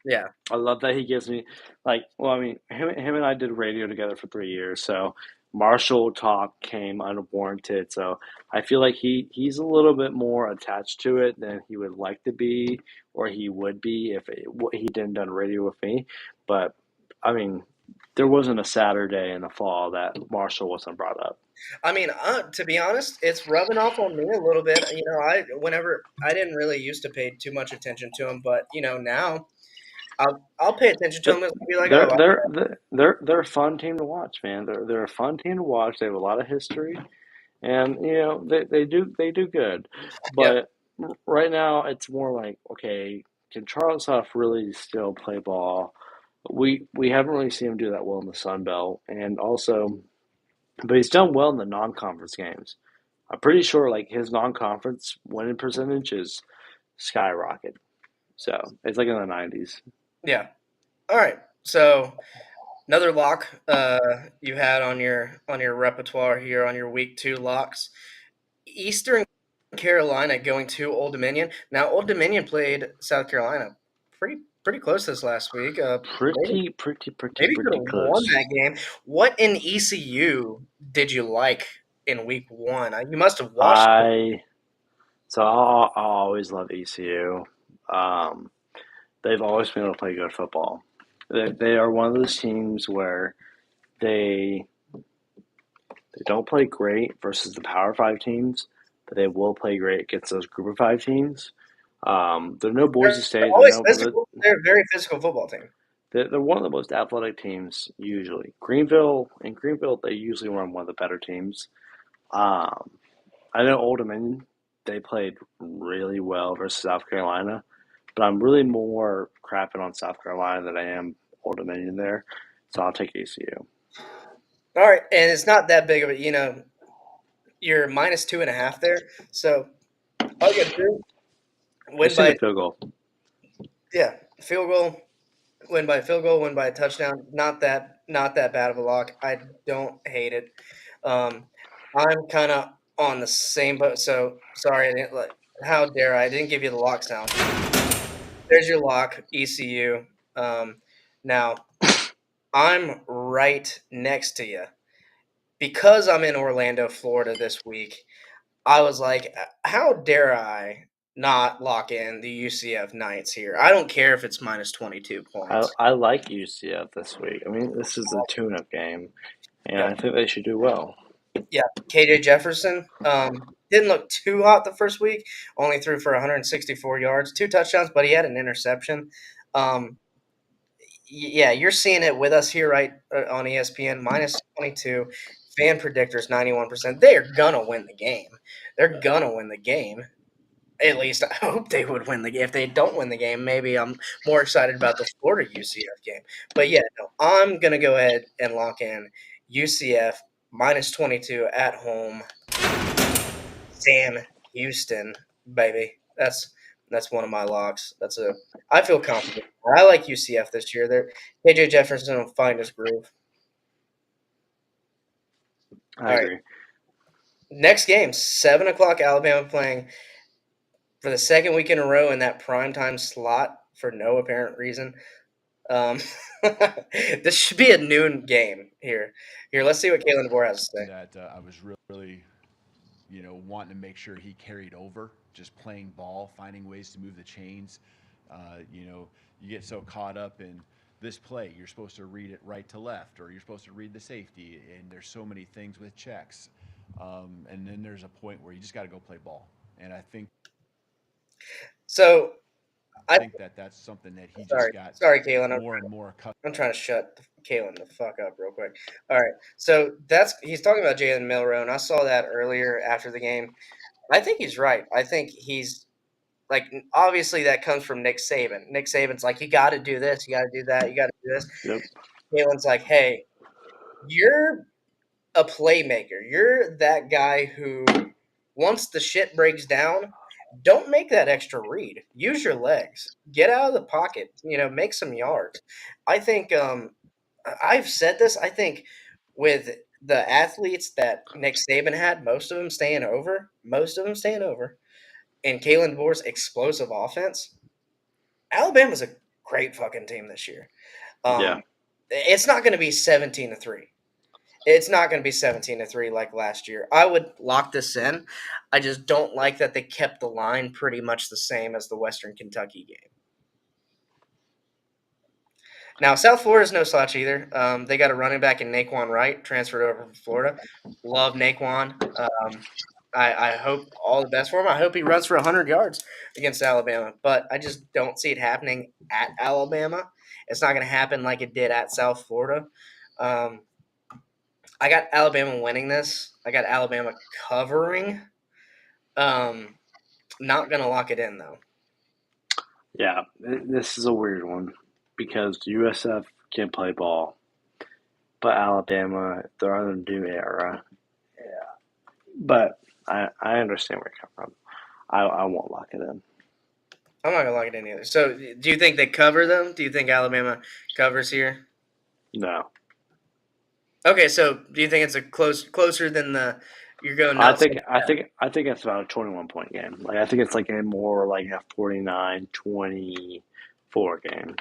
Yeah, I love that he gives me him and I did radio together for 3 years, so Marshall talk came unwarranted. So I feel like he's a little bit more attached to it than he would like to be, or he would be if he didn't done radio with me. But I mean, there wasn't a Saturday in the fall that Marshall wasn't brought up. I mean, to be honest, it's rubbing off on me a little bit. Whenever I didn't really used to pay too much attention to him, but now I'll pay attention to him and be like, They're oh, they're a fun team to watch, man. They're a fun team to watch. They have a lot of history, and they do good. yeah, But right now, it's more like, okay, can Charles Huff really still play ball? We haven't really seen him do that well in the Sun Belt, and also, but he's done well in the non-conference games. I'm pretty sure like his non-conference winning percentage is skyrocket. So it's like in the 90s. yeah. All right, so another lock you had on your repertoire here on your week 2 locks. Eastern Carolina going to Old Dominion. Now, Old Dominion played South Carolina pretty close this last week. Maybe could Pretty have won close. that game. What in ECU did you like in week 1? You must have watched. I so I'll always love ECU. Um, they've always been able to play good football. They are one of those teams where they they don't play great versus the Power Five teams, but they will play great against those Group of Five teams. They're no Boise They're State. They're always no. physical. They're a very physical football team. They're one of the most athletic teams usually. Greenville, they usually run one of the better teams. Um, I know Old Dominion, they played really well versus South Carolina, but I'm really more crapping on South Carolina than I am Old Dominion there. So I'll take ECU. All right, and it's not that big of a. You're minus 2.5 there. So all you got to do win Just need by a field goal. field goal. Win by field goal, win by a touchdown. Not that bad of a lock. I don't hate it. I'm kind of on the same boat. So sorry, I didn't. How dare I didn't give you the lock sound. There's your lock, ECU. Now I'm right next to you because I'm in Orlando, Florida this week. I was like, how dare I not lock in the UCF Knights here? I don't care if it's minus 22 points. I like UCF this week. I mean, this is a tune-up game, and Yeah. I think they should do well. Yeah, KJ Jefferson didn't look too hot the first week. Only threw for 164 yards, 2 touchdowns, but he had an interception. Yeah, you're seeing it with us here, right, on ESPN. Minus 22, fan predictors 91%. They are gonna win the game. They're gonna win the game. At least I hope they would win the game. If they don't win the game, maybe I'm more excited about the Florida UCF game. But yeah, no, I'm gonna go ahead and lock in UCF minus 22 at home. Sam Houston, baby. That's one of my locks. I feel confident. I like UCF this year. KJ Jefferson will find his groove. I All right. agree. Next game, 7 o'clock. Alabama playing for the second week in a row in that primetime slot for no apparent reason. This should be a noon game here. Here, let's see what Kalen DeBoer has to say. That I was really, wanting to make sure he carried over, just playing ball, finding ways to move the chains. You get so caught up in this play, you're supposed to read it right to left, or you're supposed to read the safety, and there's so many things with checks. And then there's a point where you just got to go play ball. And I think So that's something that he sorry, just got Kalen. more and more accustomed. I'm trying to shut Kalen the fuck up real quick. All right, so he's talking about Jalen Milroe. I saw that earlier after the game. I think he's right. I think he's like, obviously that comes from Nick Saban. Nick Saban's like, you got to do this, you got to do that, you got to do this. Yep. Kalen's like, hey, you're a playmaker. You're that guy who, once the shit breaks down, don't make that extra read. Use your legs. Get out of the pocket. Make some yards. I think I've said this. I think with the athletes that Nick Saban had, most of them staying over, and Kalen DeBoer's explosive offense, Alabama's a great fucking team this year. Yeah. It's not going to be 17-3. It's not going to be 17-3 like last year. I would lock this in. I just don't like that they kept the line pretty much the same as the Western Kentucky game. Now, South Florida is no slouch either. They got a running back in Naquan Wright, transferred over from Florida. Love Naquan. I hope all the best for him. I hope he runs for 100 yards against Alabama, but I just don't see it happening at Alabama. It's not going to happen like it did at South Florida. I got Alabama winning this. I got Alabama covering. Not going to lock it in, though. Yeah, this is a weird one because USF can play ball, but Alabama, they're on a new era. Yeah, but I understand where you're coming from. I won't lock it in. I'm not going to lock it in either. So, do you think they cover them? Do you think Alabama covers here? No, Okay, so do you think it's a closer than the you're going I nuts? think it's about a 21-point game. Like I think it's like a more like a 49-24 game.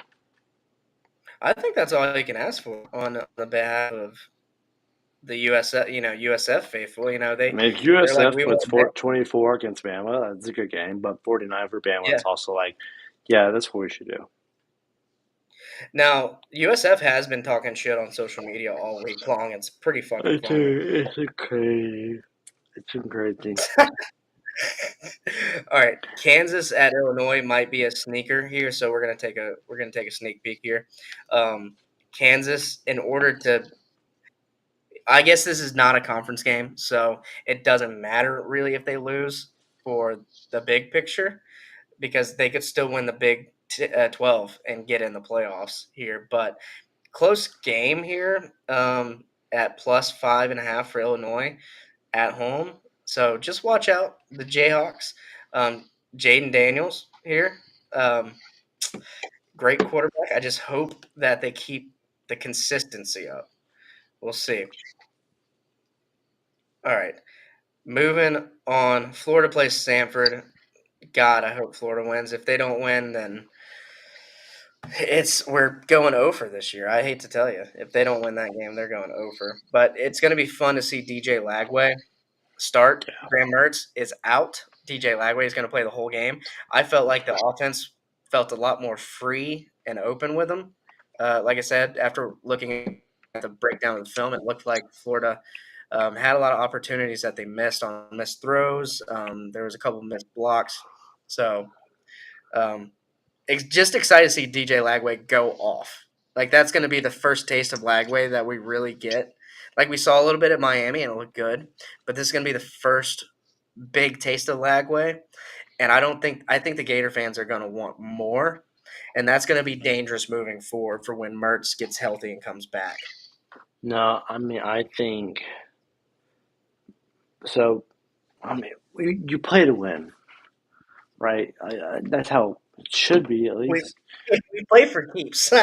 I think that's all you can ask for on the behalf of the USF, USF faithful. I They're mean, if like USF we puts want 24 against Bama, that's a good game. But 49 for Bama, yeah. it's also like, yeah, that's what we should do. Now USF has been talking shit on social media all week long. It's pretty fucking funny. It's crazy. It's crazy. All right, Kansas at Illinois might be a sneaker here, so we're gonna take a sneak peek here. Kansas, in order to, I guess this is not a conference game, so it doesn't matter really if they lose for the big picture because they could still win the Big 12 and get in the playoffs here. But close game here at +5.5 for Illinois at home. So just watch out the Jayhawks. Jaden Daniels here, great quarterback. I just hope that they keep the consistency up. We'll see. All right, moving on. Florida plays Stanford. God, I hope Florida wins. If they don't win, then we're going over this year. I hate to tell you, if they don't win that game, they're going over. But it's going to be fun to see DJ Lagway start. Graham Mertz is out. DJ Lagway is going to play the whole game. I felt like the offense felt a lot more free and open with him. Like I said, after looking at the breakdown of the film, it looked like Florida had a lot of opportunities that they missed on missed throws. There was a couple missed blocks. So just excited to see DJ Lagway go off. Like that's going to be the first taste of Lagway that we really get. Like we saw a little bit at Miami and it looked good, but this is going to be the first big taste of Lagway. And I think the Gator fans are going to want more, and that's going to be dangerous moving forward for when Mertz gets healthy and comes back. No, I mean, I think so. I mean, you play to win, right? That's how it should be, at least. We play for keeps.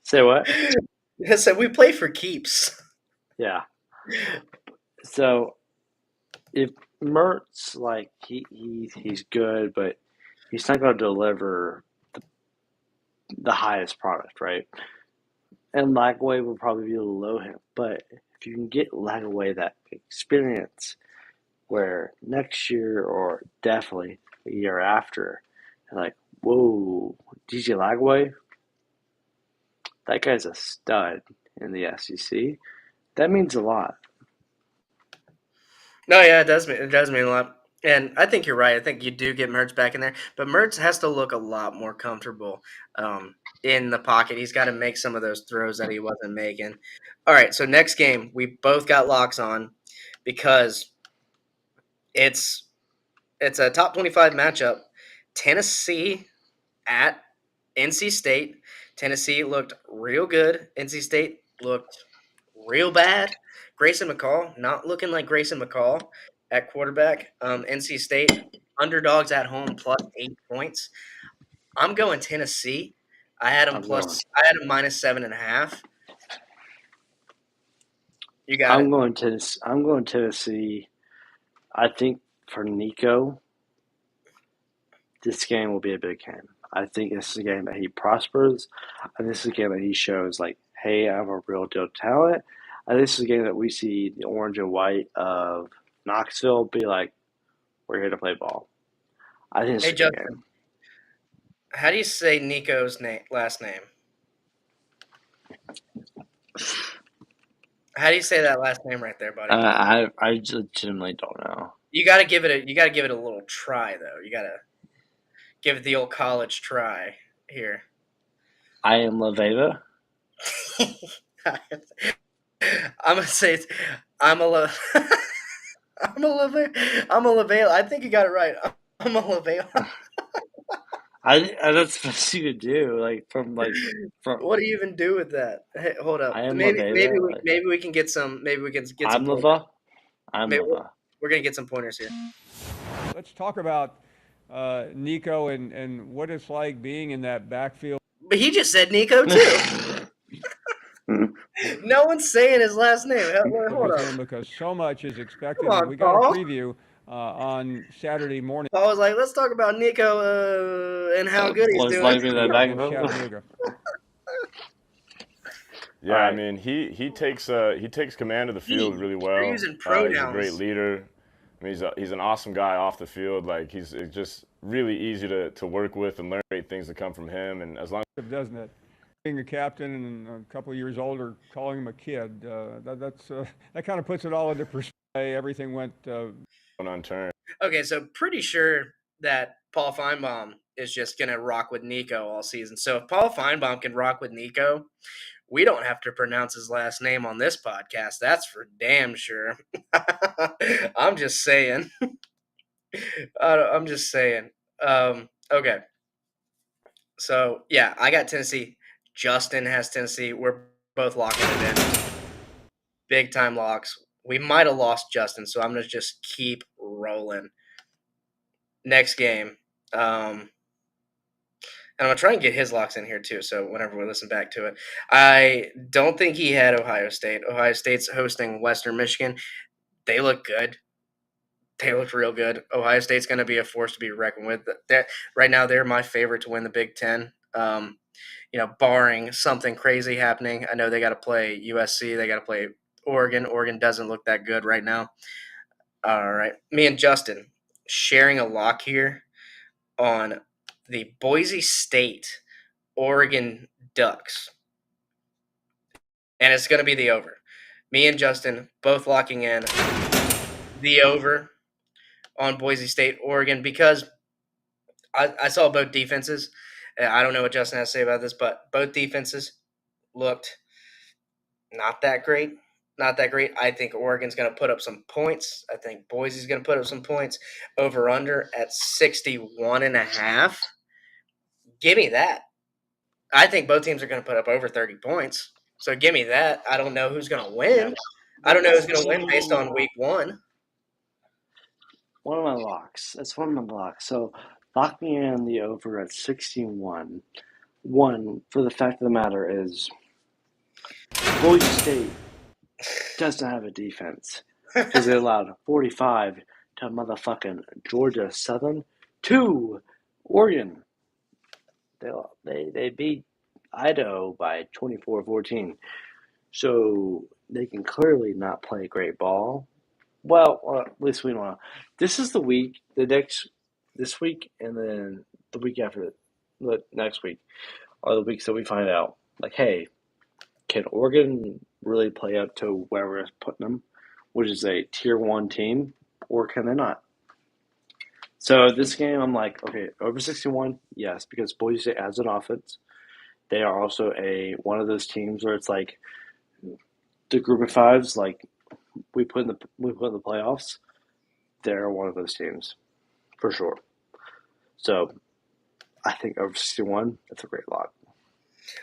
Say what? So we play for keeps. Yeah. So if Mertz, like he's good, but he's not going to deliver the highest product, right? And Lagway will probably be below him, but if you can get Lagway that experience, where next year or definitely the year after, and like, whoa, DJ Lagway, that guy's a stud in the SEC. That means a lot. No, yeah, it does mean a lot. And I think you're right. I think you do get Mertz back in there, but Mertz has to look a lot more comfortable in the pocket. He's got to make some of those throws that he wasn't making. All right, so next game we both got locks on because it's a top 25 matchup. Tennessee at NC State. Tennessee looked real good. NC State looked real bad. Grayson McCall not looking like Grayson McCall at quarterback. NC State underdogs at home +8 points. I'm going Tennessee. I had them I had them -7.5. You got it. I'm going Tennessee. I think for Nico, this game will be a big game. I think this is a game that he prospers. And this is a game that he shows, like, hey, I'm a real deal talent. This is a game that we see the orange and white of Knoxville be like, we're here to play ball. I think it's Hey, a good Justin, game. how do you say Nico's last name? How do you say that last name right there, buddy? I legitimately don't know. You got to give it a little try though. You got to give it the old college try here. I am Laveva. I'm gonna say it's, I'm a La, I'm a Lavelle. I think you got it right. I'm a Lavelle. I that's what you could do. From What do you even do with that? Hey, hold up. I am Maybe Laveva. we can get some. Maybe we can get some I'm pointers. Lava. I'm Maybe Lava. we're gonna get some pointers here. Let's talk about Nico and what it's like being in that backfield. But he just said Nico too. No one's saying his last name. Hold With up. him because so much is expected. Come on, And we got a Paul. preview on Saturday morning. Paul was like, let's talk about Nico and how good he's Looks doing. like me that in backfield. Chattanooga. Yeah, Right. I mean he takes command of the field really well. You're using He's a pronouns. great leader. I mean he's an awesome guy off the field. Like it's just really easy to work with and learn great things that come from him. And as long Doesn't it? Being a captain and a couple of years older, calling him a kid, that kind of puts it all into perspective. Everything went unturned. Okay, so pretty sure that Paul Feinbaum is just going to rock with Nico all season. So if Paul Feinbaum can rock with Nico, we don't have to pronounce his last name on this podcast. That's for damn sure. I'm just saying. I'm just saying. Okay. So, yeah, I got Tennessee. Justin has Tennessee. We're both locking it in. Big time locks. We might have lost Justin, so I'm going to just keep rolling. Next game. And I'm going to try and get his locks in here too, so whenever we listen back to it. I don't think he had Ohio State. Ohio State's hosting Western Michigan. They look good. They look real good. Ohio State's going to be a force to be reckoned with. Right now, they're my favorite to win the Big Ten. Barring something crazy happening. I know they got to play USC. They got to play Oregon. Oregon doesn't look that good right now. All right. Me and Justin sharing a lock here on the Boise State Oregon Ducks. And it's going to be the over. Me and Justin both locking in the over on Boise State Oregon because I saw both defenses. I don't know what Justin has to say about this, but both defenses looked not that great. Not that great. I think Oregon's going to put up some points. I think Boise's going to put up some points. Over under at 61.5. Give me that. I think both teams are going to put up over 30 points. So give me that. I don't know who's going to win. I don't know who's going to win based on week one. One of my locks. That's one of my locks. So lock me in the over at 61. One, for the fact of the matter is Boise State doesn't have a defense because they allowed 45 to motherfucking Georgia Southern to Oregon. They beat Idaho by 24-14. So they can clearly not play great ball. Well, at least we know. This is the week, this week, and then the week after, next week, are the weeks that we find out, like, hey, can Oregon really play up to where we're putting them, which is a tier 1 team, or can they not? So this game, I'm like, okay, over 61, yes, because Boise State has an offense. They are also one of those teams where it's like the group of fives, like we put in the playoffs. They're one of those teams, for sure. So I think over 61, that's a great lock.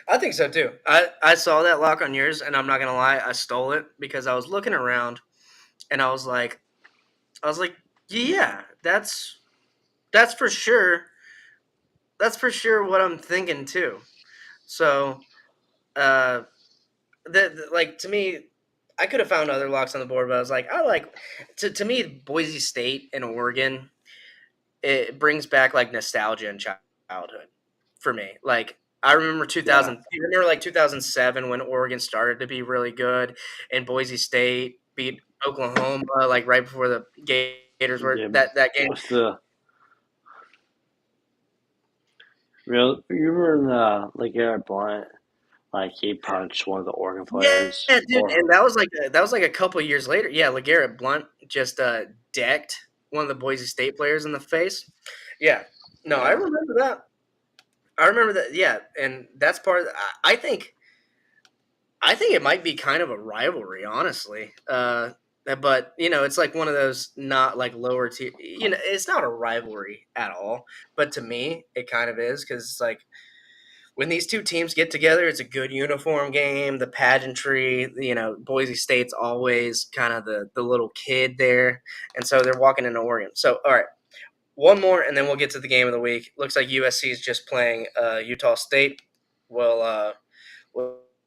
I think so too. I saw that lock on yours, and I'm not gonna lie, I stole it because I was looking around, and I was like, yeah, that's for sure. That's for sure what I'm thinking too. So, like to me, I could have found other locks on the board, but I was like, to me, Boise State and Oregon, it brings back like nostalgia and childhood for me. Like I remember 2000. You remember like 2007 when Oregon started to be really good, and Boise State beat Oklahoma like right before the Gators were that game. What's the real? You remember like Garrett Blunt? Like he punched one of the Oregon players. Yeah, dude, and that was like a couple years later. Yeah, LeGarrette Blunt just decked one of the Boise State players in the face. Yeah, no, I remember that. I remember that. Yeah, and that's part of. I think it might be kind of a rivalry, honestly. But it's like one of those not like lower tier. It's not a rivalry at all. But to me, it kind of is because it's like when these two teams get together, it's a good uniform game. The pageantry, Boise State's always kind of the little kid there, and so they're walking into Oregon. So all right, one more, and then we'll get to the game of the week. Looks like USC is just playing Utah State. We'll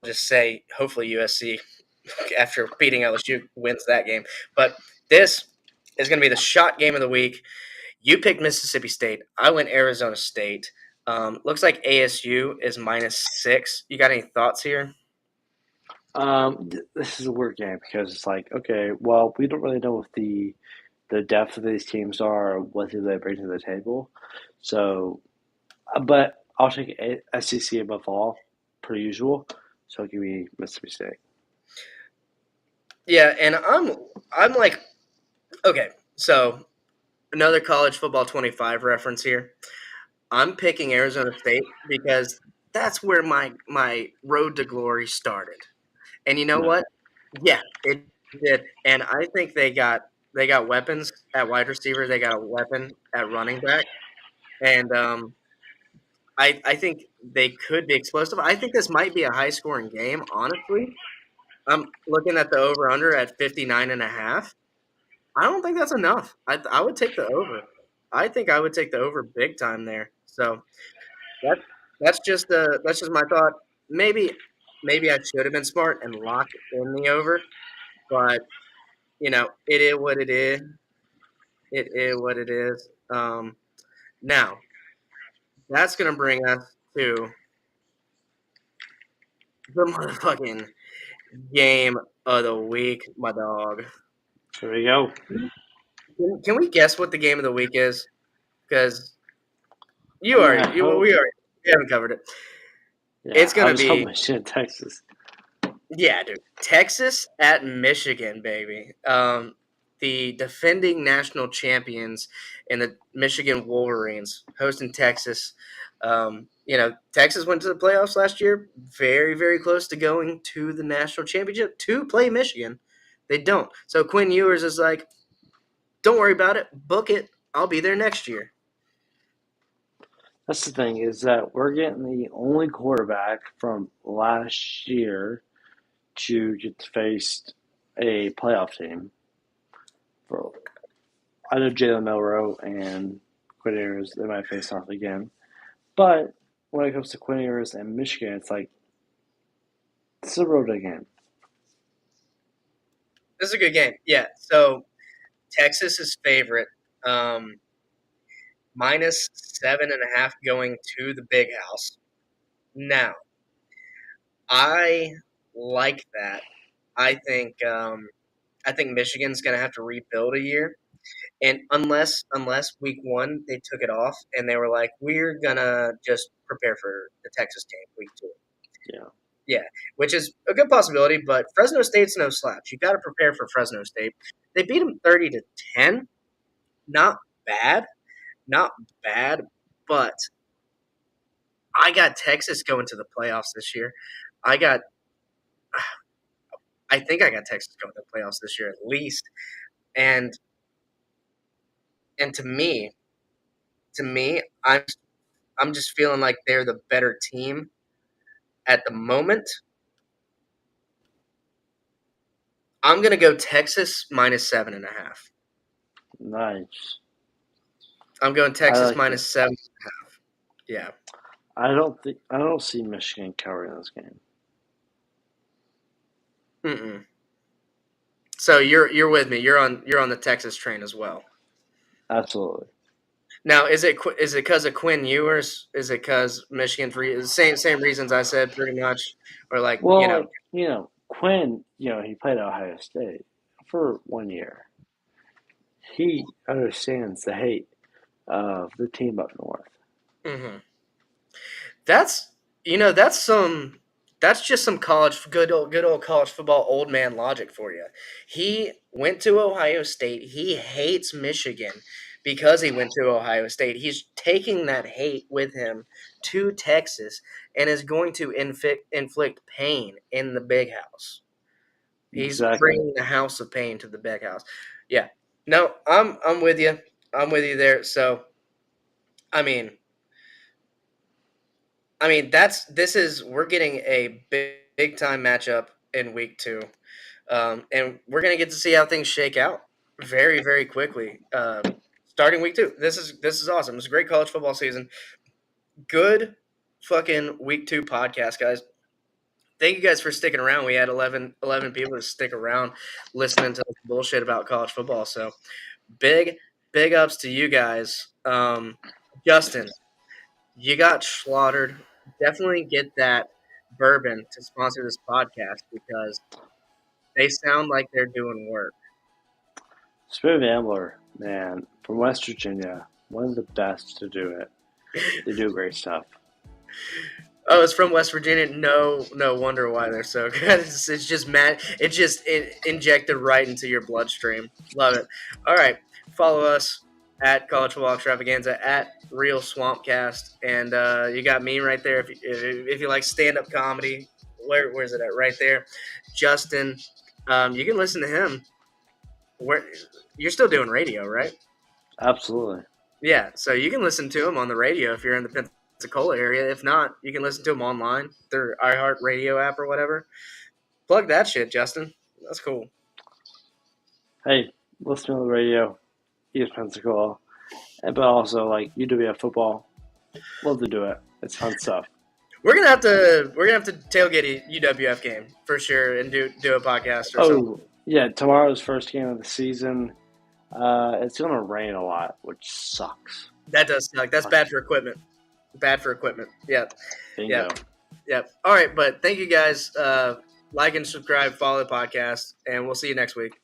just say hopefully USC after beating LSU wins that game. But this is going to be the shot game of the week. You picked Mississippi State. I went Arizona State. Looks like ASU is -6. You got any thoughts here? This is a weird game because it's like, okay, well, we don't really know what the depth of these teams are, or what do they bring to the table. So, but I'll take SEC above all, per usual. So I'll give me Mississippi State. Yeah, and I'm like, okay, so another college football 25 reference here. I'm picking Arizona State because that's where my road to glory started. And you know what? Yeah, it did. And I think they got weapons at wide receiver. They got a weapon at running back. And I think they could be explosive. I think this might be a high scoring game, honestly. I'm looking at the over under at 59.5. I don't think that's enough. I would take the over. I think I would take the over big time there. So that that's just my thought. Maybe I should have been smart and locked in the over, but it is what it is. It is what it is. Now that's gonna bring us to the motherfucking game of the week, my dog. Here we go. Can we guess what the game of the week is? Because we haven't covered it. Yeah, It's gonna be Michigan, Texas. Yeah, dude. Texas at Michigan, baby. The defending national champions in the Michigan Wolverines hosting Texas. Texas went to the playoffs last year, very, very close to going to the national championship to play Michigan. They don't. So Quinn Ewers is like, don't worry about it. Book it. I'll be there next year. That's the thing, is that we're getting the only quarterback from last year to get to face a playoff team. I know Jalen Milroe and Quinn Ewers, they might face off again. But when it comes to Quinn Ewers and Michigan, it's like, it's a road game. This is a good game. Yeah. So Texas is favorite. -7.5 going to the Big House. Now, I like that. I think Michigan's going to have to rebuild a year, and unless week one they took it off and they were like, we're gonna just prepare for the Texas game week 2. Yeah, which is a good possibility. But Fresno State's no slouch. You got to prepare for Fresno State. They beat them 30-10. Not bad. Not bad, but I got Texas going to the playoffs this year. I think I got Texas going to the playoffs this year at least. And to me, I'm just feeling like they're the better team at the moment. I'm gonna go Texas -7.5. Nice. I'm going Texas like -7.5. Yeah. I don't see Michigan covering this game. Mm-mm. So you're with me. You're on the Texas train as well. Absolutely. Now, is it because of Quinn Ewers? Is it because Michigan free? Same reasons I said pretty much, or Well, like, Quinn, he played at Ohio State for 1 year. He understands the hate of the team up north. Mm-hmm. That's that's just some good old college football old man logic for you. He went to Ohio State. He hates Michigan because he went to Ohio State. He's taking that hate with him to Texas and is going to inflict pain in the big house. He's Exactly. bringing the house of pain to the big house. Yeah. No, I'm with you. I'm with you there. So, I mean, we're getting a big time matchup in week 2, and we're gonna get to see how things shake out very very quickly. Starting week 2, this is awesome. It's a great college football season. Good fucking week 2 podcast, guys. Thank you guys for sticking around. We had 11 people to stick around listening to bullshit about college football. So big ups to you guys. Justin, you got slaughtered. Definitely get that bourbon to sponsor this podcast because they sound like they're doing work. Smooth Ambler, man, from West Virginia, one of the best to do it. They do great stuff. Oh, it's from West Virginia. No wonder why they're so good. It's just mad. It injected right into your bloodstream. Love it. All right, follow us at College Football Extravaganza at Real Swampcast, and you got me right there. If you like stand up comedy, where's it at? Right there, Justin. You can listen to him. You're still doing radio, right? Absolutely. Yeah, so you can listen to him on the radio if you're in the Pensacola area. If not, you can listen to him online through iHeartRadio app or whatever. Plug that shit, Justin. That's cool. Hey, listen to the radio, East Pensacola, but also like UWF football. Love to do it. It's fun stuff. We're gonna have to tailgate a UWF game for sure and do a podcast or something. Yeah, tomorrow's first game of the season. It's gonna rain a lot, which sucks. That does suck. That's bad for equipment. Yep. Bingo. Yep. All right, but thank you guys. Like and subscribe, follow the podcast, and we'll see you next week.